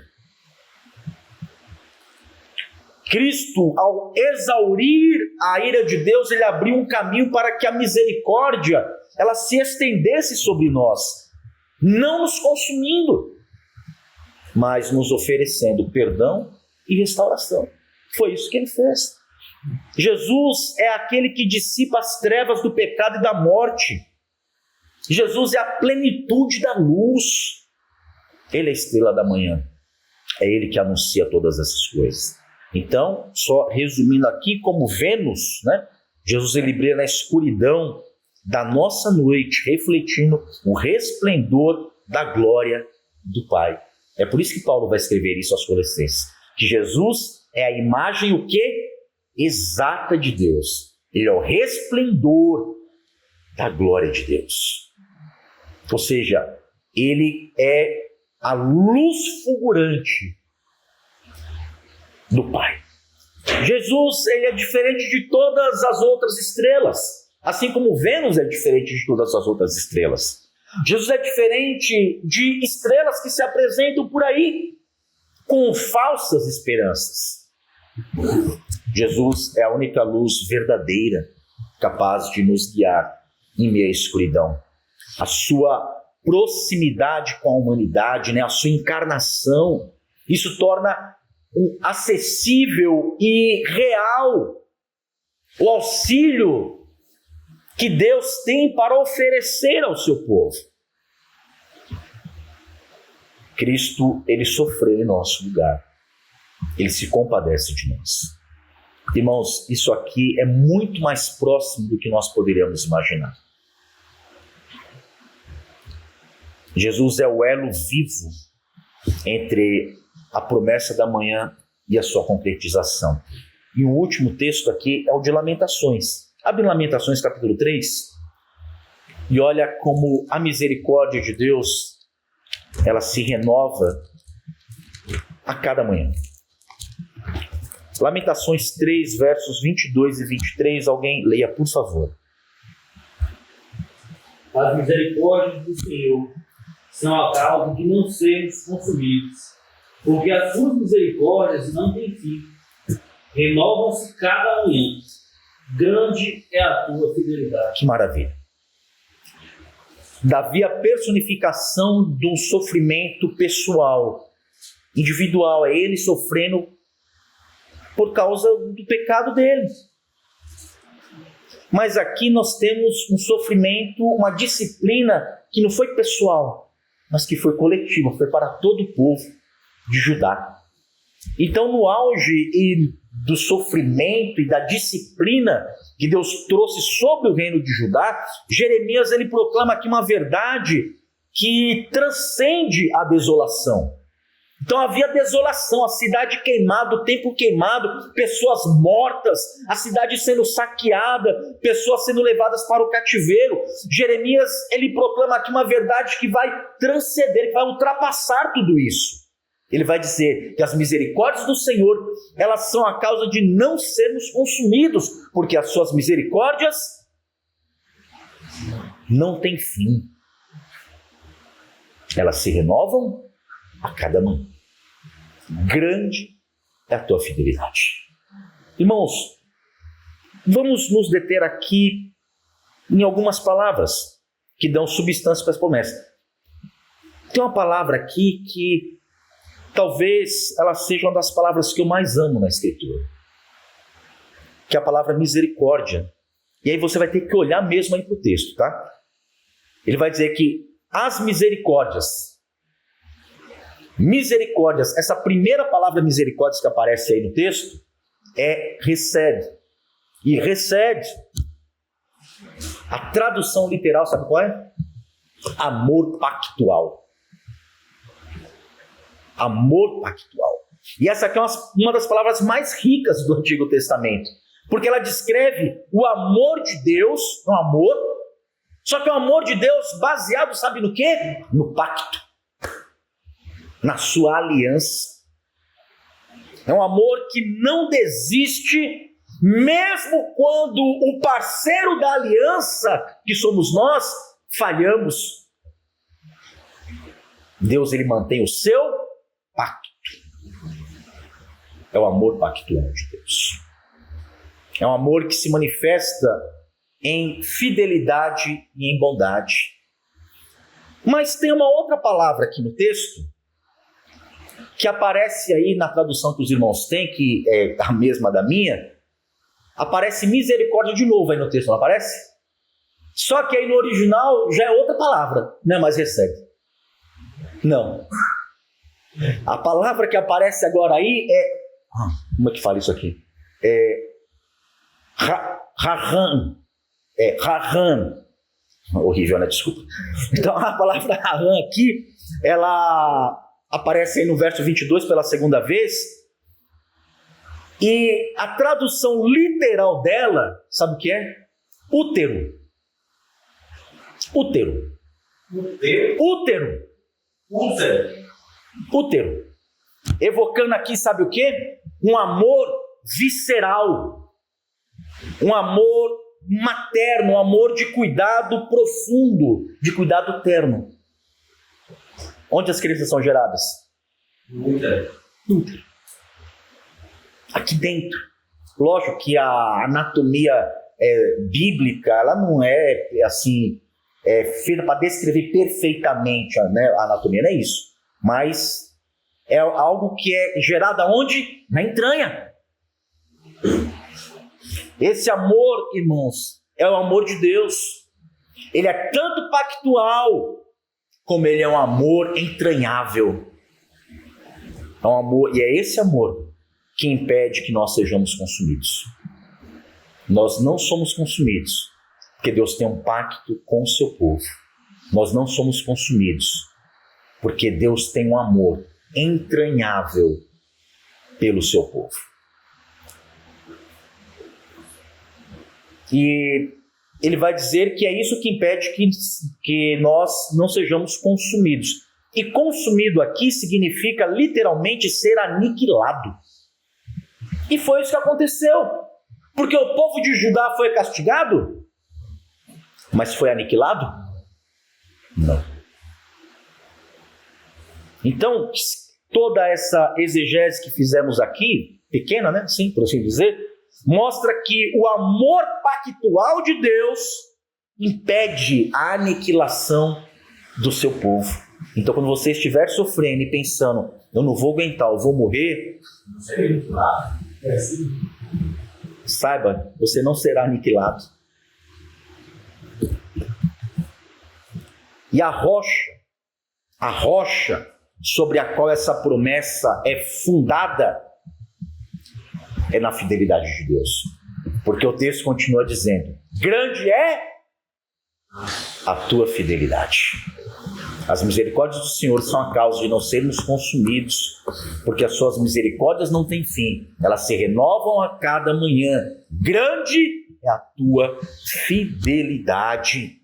Cristo, ao exaurir a ira de Deus, ele abriu um caminho para que a misericórdia ela se estendesse sobre nós, não nos consumindo, mas nos oferecendo perdão e restauração. Foi isso que ele fez. Jesus é aquele que dissipa as trevas do pecado e da morte. Jesus é a plenitude da luz. Ele é a estrela da manhã. É ele que anuncia todas essas coisas. Então, só resumindo aqui, como Vênus, né? Jesus ele brilha na escuridão da nossa noite, refletindo o resplendor da glória do Pai. É por isso que Paulo vai escrever isso aos Colossenses, que Jesus é a imagem o quê? Exata de Deus. Ele é o resplendor da glória de Deus. Ou seja, ele é a luz fulgurante do Pai. Jesus ele é diferente de todas as outras estrelas, assim como Vênus é diferente de todas as outras estrelas. Jesus é diferente de estrelas que se apresentam por aí com falsas esperanças. Jesus é a única luz verdadeira capaz de nos guiar em meio à escuridão. A sua proximidade com a humanidade, né, a sua encarnação, isso torna acessível e real o auxílio que Deus tem para oferecer ao seu povo. Cristo, ele sofreu em nosso lugar. Ele se compadece de nós. Irmãos, isso aqui é muito mais próximo do que nós poderíamos imaginar. Jesus é o elo vivo entre a promessa da manhã e a sua concretização. E o último texto aqui é o de Lamentações. Abre Lamentações capítulo 3 e olha como a misericórdia de Deus ela se renova a cada manhã. Lamentações 3, versos 22 e 23, alguém leia, por favor. As misericórdias do Senhor são a causa de não sermos consumidos, porque as suas misericórdias não têm fim, renovam-se cada manhã. Grande é a tua fidelidade. Que maravilha. Davi, a personificação de um sofrimento pessoal, individual, é ele sofrendo por causa do pecado dele. Mas aqui nós temos um sofrimento, uma disciplina que não foi pessoal, mas que foi coletiva, foi para todo o povo de Judá. Então, no auge do sofrimento e da disciplina que Deus trouxe sobre o reino de Judá, Jeremias ele proclama aqui uma verdade que transcende a desolação. Então havia desolação, a cidade queimada, o templo queimado, pessoas mortas, a cidade sendo saqueada, pessoas sendo levadas para o cativeiro. Jeremias ele proclama aqui uma verdade que vai transcender, que vai ultrapassar tudo isso. Ele vai dizer que as misericórdias do Senhor, elas são a causa de não sermos consumidos, porque as suas misericórdias não têm fim. Elas se renovam a cada manhã. Grande é a tua fidelidade. Irmãos, vamos nos deter aqui em algumas palavras que dão substância para essa promessa. Tem uma palavra aqui que talvez ela seja uma das palavras que eu mais amo na Escritura, que é a palavra misericórdia. E aí você vai ter que olhar mesmo aí para o texto, tá? Ele vai dizer que as misericórdias, essa primeira palavra misericórdias que aparece aí no texto é recede. E recede, a tradução literal, sabe qual é? Amor pactual. Amor pactual. E essa aqui é uma das palavras mais ricas do Antigo Testamento, porque ela descreve o amor de Deus, um amor, só que é um amor de Deus baseado, sabe no quê? No pacto, na sua aliança. É um amor que não desiste, mesmo quando o parceiro da aliança, que somos nós, falhamos. Deus ele mantém o seu pacto. É o amor pactual de Deus. É um amor que se manifesta em fidelidade e em bondade. Mas tem uma outra palavra aqui no texto, que aparece aí na tradução que os irmãos têm, que é a mesma da minha. Aparece misericórdia de novo aí no texto, não aparece? Só que aí no original já é outra palavra, não é mais recebe. Não. A palavra que aparece agora aí é... Como é que fala isso aqui? Rahan. Rahan. Horrível, né? Desculpa. Então a palavra Rahan aqui, ela aparece aí no verso 22 pela segunda vez. E a tradução literal dela, sabe o que é? Útero. Útero. Útero. Útero. Evocando aqui, sabe o que? Um amor visceral. Um amor materno, um amor de cuidado profundo, de cuidado terno. Onde as crianças são geradas? Útero. Aqui dentro. Lógico que a anatomia bíblica, ela não é assim, feita para descrever perfeitamente a anatomia, não é isso. Mas é algo que é gerado aonde? Na entranha. Esse amor, irmãos, é o amor de Deus. Ele é tanto pactual, como ele é um amor entranhável. É um amor, e é esse amor que impede que nós sejamos consumidos. Nós não somos consumidos, porque Deus tem um pacto com o seu povo. Nós não somos consumidos, porque Deus tem um amor entranhável pelo seu povo. E ele vai dizer que é isso que impede que nós não sejamos consumidos. E consumido aqui significa literalmente ser aniquilado. E foi isso que aconteceu. Porque o povo de Judá foi castigado, mas foi aniquilado? Não. Então, toda essa exegese que fizemos aqui, pequena, né? Sim, por assim dizer, mostra que o amor pactual de Deus impede a aniquilação do seu povo. Então, quando você estiver sofrendo e pensando, eu não vou aguentar, eu vou morrer, saiba, você não será aniquilado. E a rocha sobre a qual essa promessa é fundada é na fidelidade de Deus. Porque o texto continua dizendo: grande é a tua fidelidade. As misericórdias do Senhor são a causa de não sermos consumidos, porque as suas misericórdias não têm fim, elas se renovam a cada manhã. Grande é a tua fidelidade.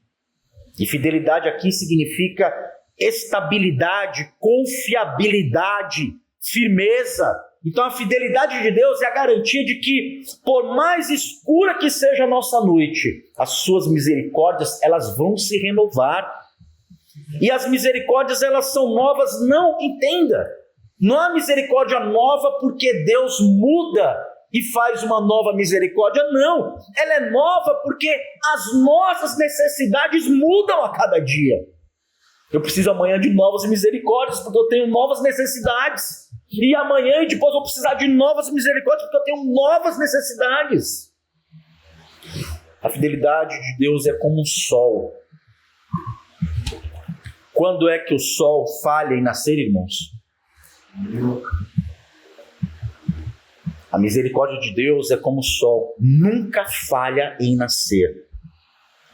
E fidelidade aqui significa estabilidade, confiabilidade, firmeza. Então a fidelidade de Deus é a garantia de que, por mais escura que seja a nossa noite, as suas misericórdias, elas vão se renovar. E as misericórdias, elas são novas, não entenda. Não há misericórdia nova porque Deus muda e faz uma nova misericórdia, não. Ela é nova porque as nossas necessidades mudam a cada dia. Eu preciso amanhã de novas misericórdias porque eu tenho novas necessidades. E amanhã e depois eu vou precisar de novas misericórdias porque eu tenho novas necessidades. A fidelidade de Deus é como um sol. Quando é que o sol falha em nascer, irmãos? A misericórdia de Deus é como o sol, nunca falha em nascer.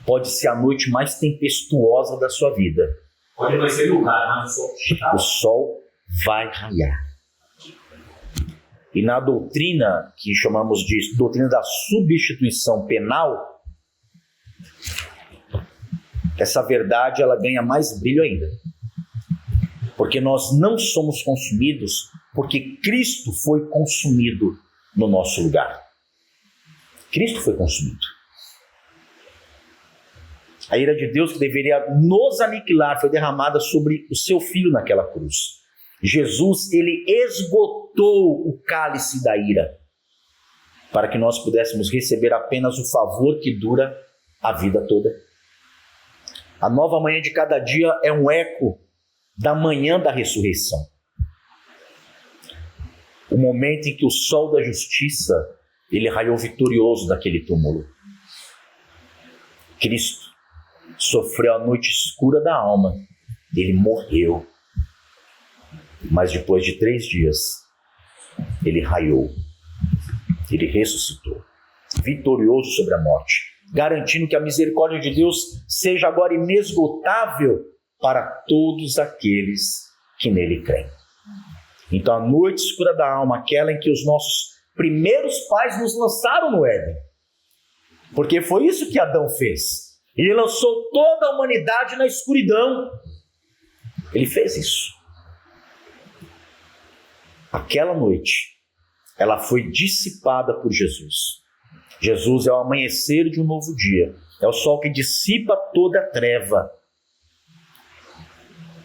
Pode ser a noite mais tempestuosa da sua vida. Pode não ser lugar, mas o sol vai raiar. E na doutrina, que chamamos de doutrina da substituição penal, essa verdade ela ganha mais brilho ainda. Porque nós não somos consumidos porque Cristo foi consumido no nosso lugar. Cristo foi consumido. A ira de Deus que deveria nos aniquilar foi derramada sobre o seu Filho naquela cruz. Jesus, ele esgotou o cálice da ira para que nós pudéssemos receber apenas o favor que dura a vida toda. A nova manhã de cada dia é um eco da manhã da ressurreição. O momento em que o sol da justiça, ele raiou vitorioso daquele túmulo. Cristo sofreu a noite escura da alma, ele morreu. Mas depois de 3 dias, ele raiou, ele ressuscitou, vitorioso sobre a morte, garantindo que a misericórdia de Deus seja agora inesgotável para todos aqueles que nele creem. Então a noite escura da alma, aquela em que os nossos primeiros pais nos lançaram no Éden, porque foi isso que Adão fez. Ele lançou toda a humanidade na escuridão. Ele fez isso. Aquela noite, ela foi dissipada por Jesus. Jesus é o amanhecer de um novo dia. É o sol que dissipa toda a treva.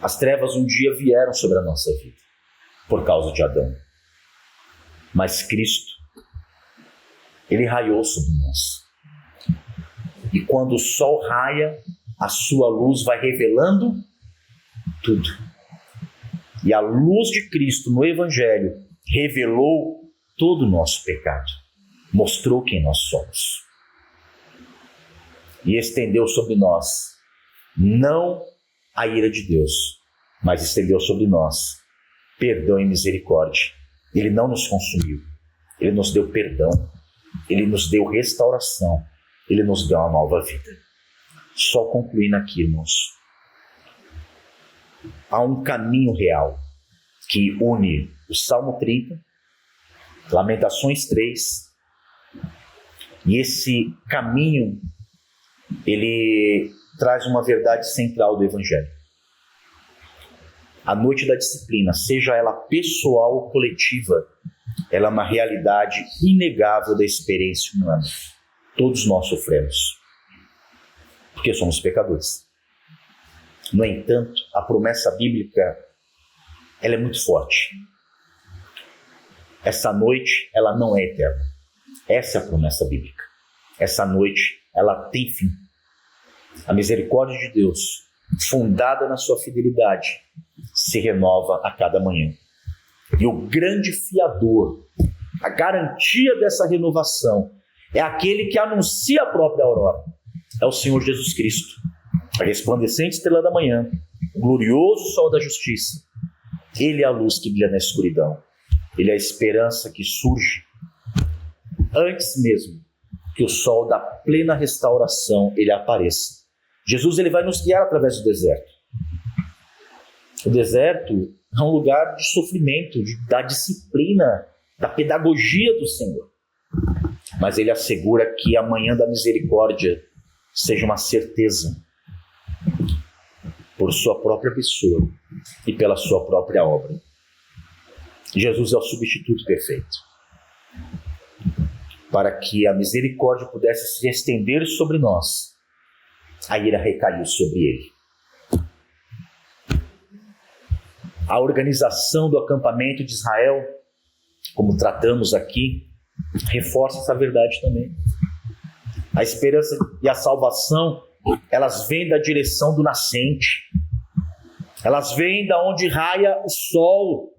As trevas um dia vieram sobre a nossa vida, por causa de Adão. Mas Cristo, ele raiou sobre nós. E quando o sol raia, a sua luz vai revelando tudo. E a luz de Cristo no Evangelho revelou todo o nosso pecado. Mostrou quem nós somos. E estendeu sobre nós, não a ira de Deus, mas estendeu sobre nós perdão e misericórdia. Ele não nos consumiu. Ele nos deu perdão. Ele nos deu restauração. Ele nos deu uma nova vida. Só concluindo aqui, irmãos. Há um caminho real que une o Salmo 30, Lamentações 3, e esse caminho, ele traz uma verdade central do Evangelho. A noite da disciplina, seja ela pessoal ou coletiva, ela é uma realidade inegável da experiência humana. Todos nós sofremos, porque somos pecadores. No entanto, a promessa bíblica, ela é muito forte. Essa noite, ela não é eterna. Essa é a promessa bíblica. Essa noite, ela tem fim. A misericórdia de Deus, fundada na sua fidelidade, se renova a cada manhã. E o grande fiador, a garantia dessa renovação, é aquele que anuncia a própria aurora. É o Senhor Jesus Cristo, a resplandecente estrela da manhã, o glorioso sol da justiça, Ele é a luz que brilha na escuridão. Ele é a esperança que surge antes mesmo que o sol da plena restauração ele apareça. Jesus ele vai nos guiar através do deserto. O deserto é um lugar de sofrimento, da disciplina, da pedagogia do Senhor. Mas ele assegura que a manhã da misericórdia seja uma certeza por sua própria pessoa e pela sua própria obra. Jesus é o substituto perfeito. Para que a misericórdia pudesse se estender sobre nós, a ira recaiu sobre ele. A organização do acampamento de Israel, como tratamos aqui, reforça essa verdade também. A esperança e a salvação, elas vêm da direção do nascente. Elas vêm da onde raia o sol.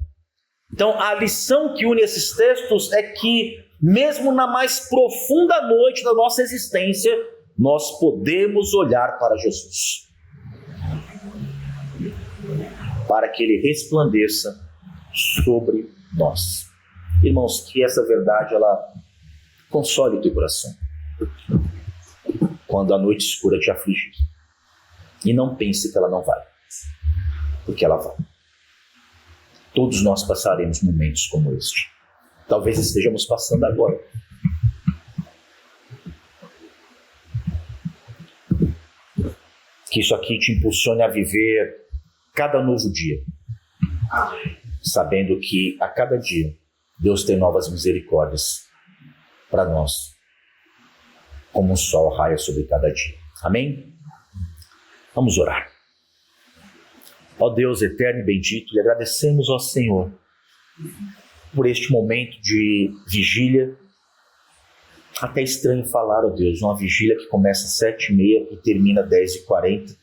Então, a lição que une esses textos é que, mesmo na mais profunda noite da nossa existência, nós podemos olhar para Jesus, para que Ele resplandeça sobre nós. Irmãos, que essa verdade, ela console o teu coração quando a noite escura te afligir. E não pense que ela não vai, porque ela vai. Todos nós passaremos momentos como este. Talvez estejamos passando agora. Que isso aqui te impulsione a viver cada novo dia, sabendo que a cada dia Deus tem novas misericórdias para nós, como um sol raia sobre cada dia. Amém? Vamos orar. Ó Deus eterno e bendito, lhe agradecemos, ó Senhor, por este momento de vigília. Até estranho falar, ó Deus, uma vigília que começa às 7h30 e termina às 10h40.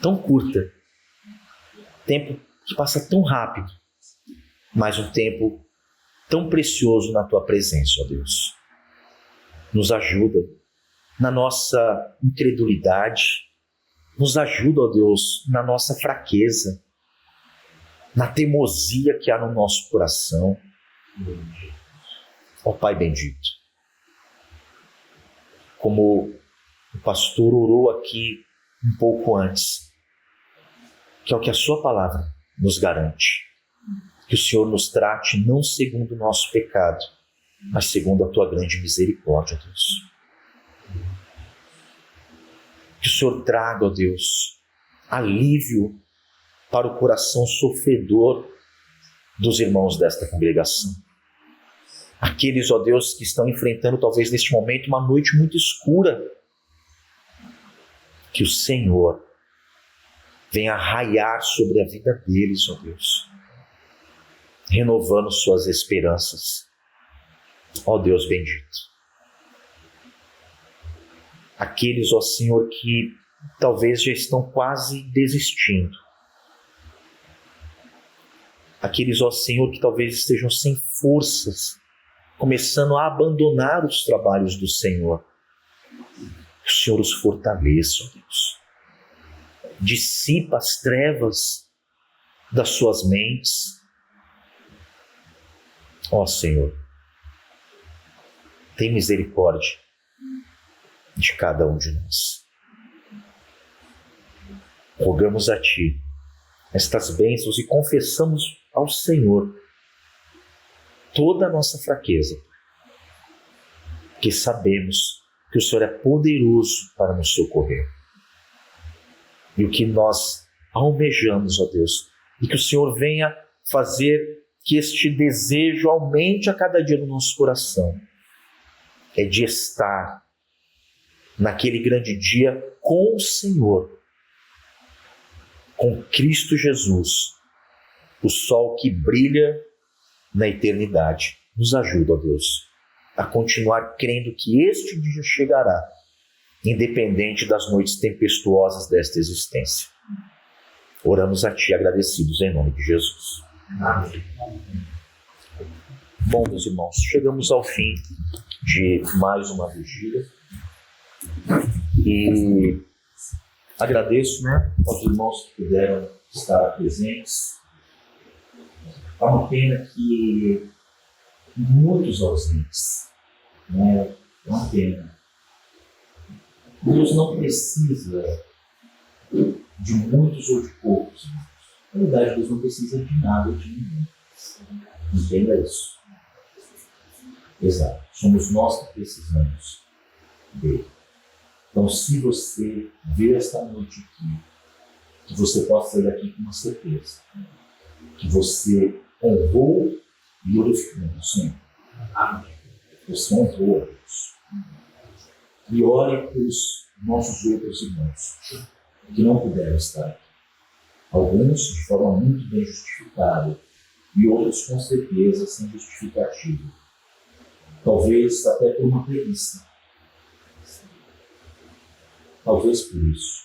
Tão curta. Tempo que passa tão rápido, mas um tempo tão precioso na Tua presença, ó Deus. Nos ajuda na nossa incredulidade, nos ajuda, ó Deus, na nossa fraqueza, na teimosia que há no nosso coração. Ó Pai bendito, como o pastor orou aqui um pouco antes, que é o que a Sua palavra nos garante, que o Senhor nos trate não segundo o nosso pecado, mas segundo a Tua grande misericórdia, Deus. Que o Senhor traga, ó Deus, alívio para o coração sofredor dos irmãos desta congregação. Aqueles, ó Deus, que estão enfrentando talvez neste momento uma noite muito escura. Que o Senhor venha raiar sobre a vida deles, ó Deus, renovando suas esperanças. Ó Deus bendito. Aqueles, ó Senhor, que talvez já estão quase desistindo. Aqueles, ó Senhor, que talvez estejam sem forças, começando a abandonar os trabalhos do Senhor. Que o Senhor os fortaleça, ó Deus. Dissipa as trevas das suas mentes. Ó Senhor, tem misericórdia de cada um de nós. Rogamos a Ti estas bênçãos e confessamos ao Senhor toda a nossa fraqueza, que sabemos que o Senhor é poderoso para nos socorrer. E o que nós almejamos, ó Deus, e que o Senhor venha fazer que este desejo aumente a cada dia no nosso coração, é de estar naquele grande dia com o Senhor, com Cristo Jesus, o sol que brilha na eternidade. Nos ajuda, ó Deus, a continuar crendo que este dia chegará, independente das noites tempestuosas desta existência. Oramos a Ti agradecidos em nome de Jesus. Amém. Bom, meus irmãos, chegamos ao fim de mais uma vigília e agradeço, aos irmãos que puderam estar presentes. É uma pena que muitos ausentes, né? É uma pena. Deus não precisa de muitos ou de poucos. Na verdade, Deus não precisa de nada de ninguém. Entenda isso. Exato. Somos nós que precisamos dele. Então, se você vê esta noite aqui, que você possa sair daqui com uma certeza, que você honrou e glorificou o Senhor. Amém. Você honrou a Deus. E ore pelos nossos outros irmãos que não puderam estar aqui. Alguns de forma muito bem justificada e outros com certeza sem justificativa. Talvez até por uma preguiça. Talvez por isso.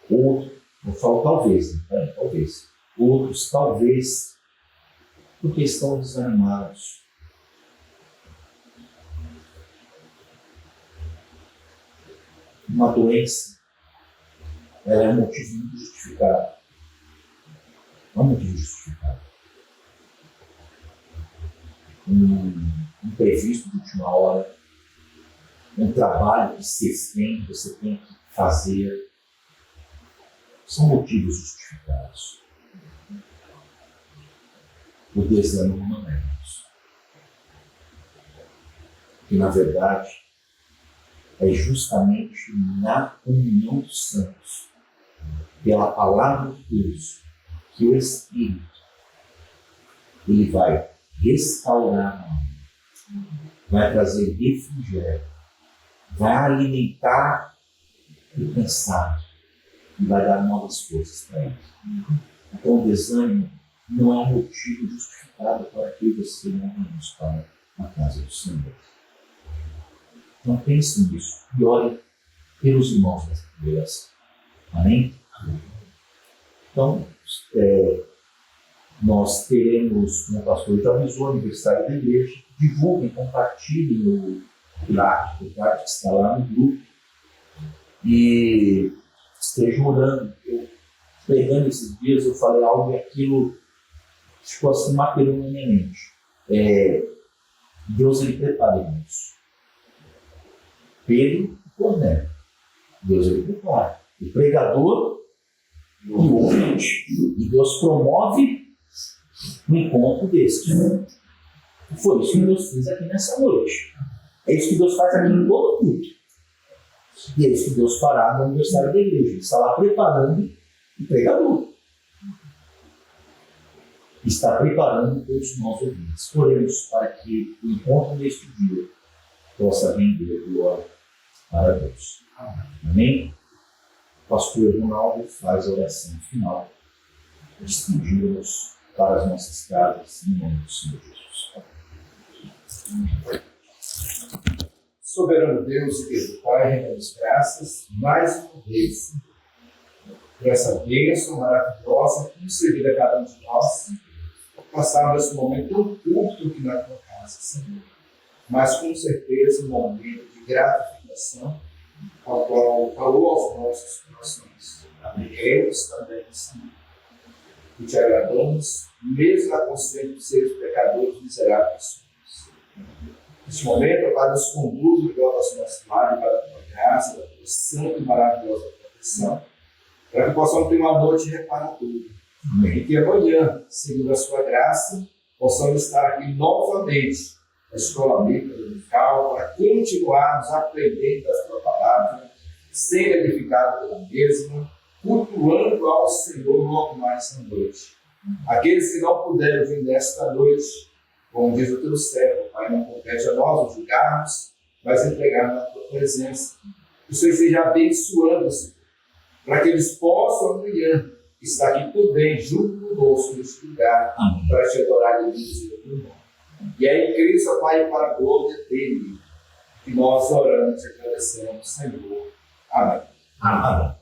Outro, eu falo talvez, né? Talvez. Outros talvez porque estão desanimados. Uma doença, ela é um motivo muito justificado. Não é um motivo justificado. Um imprevisto de última hora, um trabalho que se estende, você tem que fazer, são motivos justificados. O desânimo não é isso. Que na verdade é justamente na comunhão dos santos, pela palavra de Deus, que o Espírito ele vai restaurar a alma, vai trazer refrigério, vai alimentar o cansado e vai dar novas forças para ele. Então o desânimo não é um motivo justificado para que você não venha para a casa do Senhor. Então pense nisso e ore pelos irmãos dessa congregação. Amém? Então, nós teremos, como o pastor já avisou, o aniversário da igreja. Divulguem, compartilhem o card que está lá no grupo e estejam orando. Eu, pregando esses dias, eu falei algo e aquilo ficou assim mapeando na minha mente. Deus ele prepara isso. Pedro e Cornélio. Deus ele prepara. O pregador e o ouvinte. E Deus promove um encontro deste. Foi isso que Deus fez aqui nessa noite. É isso que Deus faz aqui em todo culto. E é isso que Deus fará no aniversário da igreja. Ele está lá preparando o pregador. Está preparando todos os nossos ouvintes. Oremos para que o encontro deste dia possa render glória para Deus. Amém? O pastor Ronaldo faz a oração final, despedindo-nos para as nossas casas, em nome do Senhor Jesus. Soberano Deus e Deus Pai, rendemos graças mais uma vez por essa bênção maravilhosa concedida a cada um de nós. Passarmos esse momento tão curto aqui na tua casa, Senhor, mas com certeza um momento de gratificação ao qual falou aos nossos corações. Amemos também, Senhor, e te agradamos, mesmo na consciência de seres pecadores miseráveis. Neste momento, Pai, nos conduz de volta aos nossos lares para a tua graça, da tua santa e maravilhosa proteção, para que possamos ter uma noite reparadora. E que amanhã, segundo a sua graça, possamos estar aqui novamente na Escola Bíblica Dominical para continuarmos aprendendo da tua palavra, sendo edificados pela mesma, cultuando ao Senhor logo mais na noite. Aqueles que não puderam vir nesta noite, como diz o teu servo, Pai, não compete a nós os julgarmos, mas entregarmos na tua presença. Que o Senhor esteja abençoando, Senhor, para que eles possam amanhã estar aqui também junto conosco neste lugar, para te adorar e dizer o teu nome. E é em Cristo, Pai, para a glória dele, que nós oramos e agradecemos, Senhor. Amém. Amém.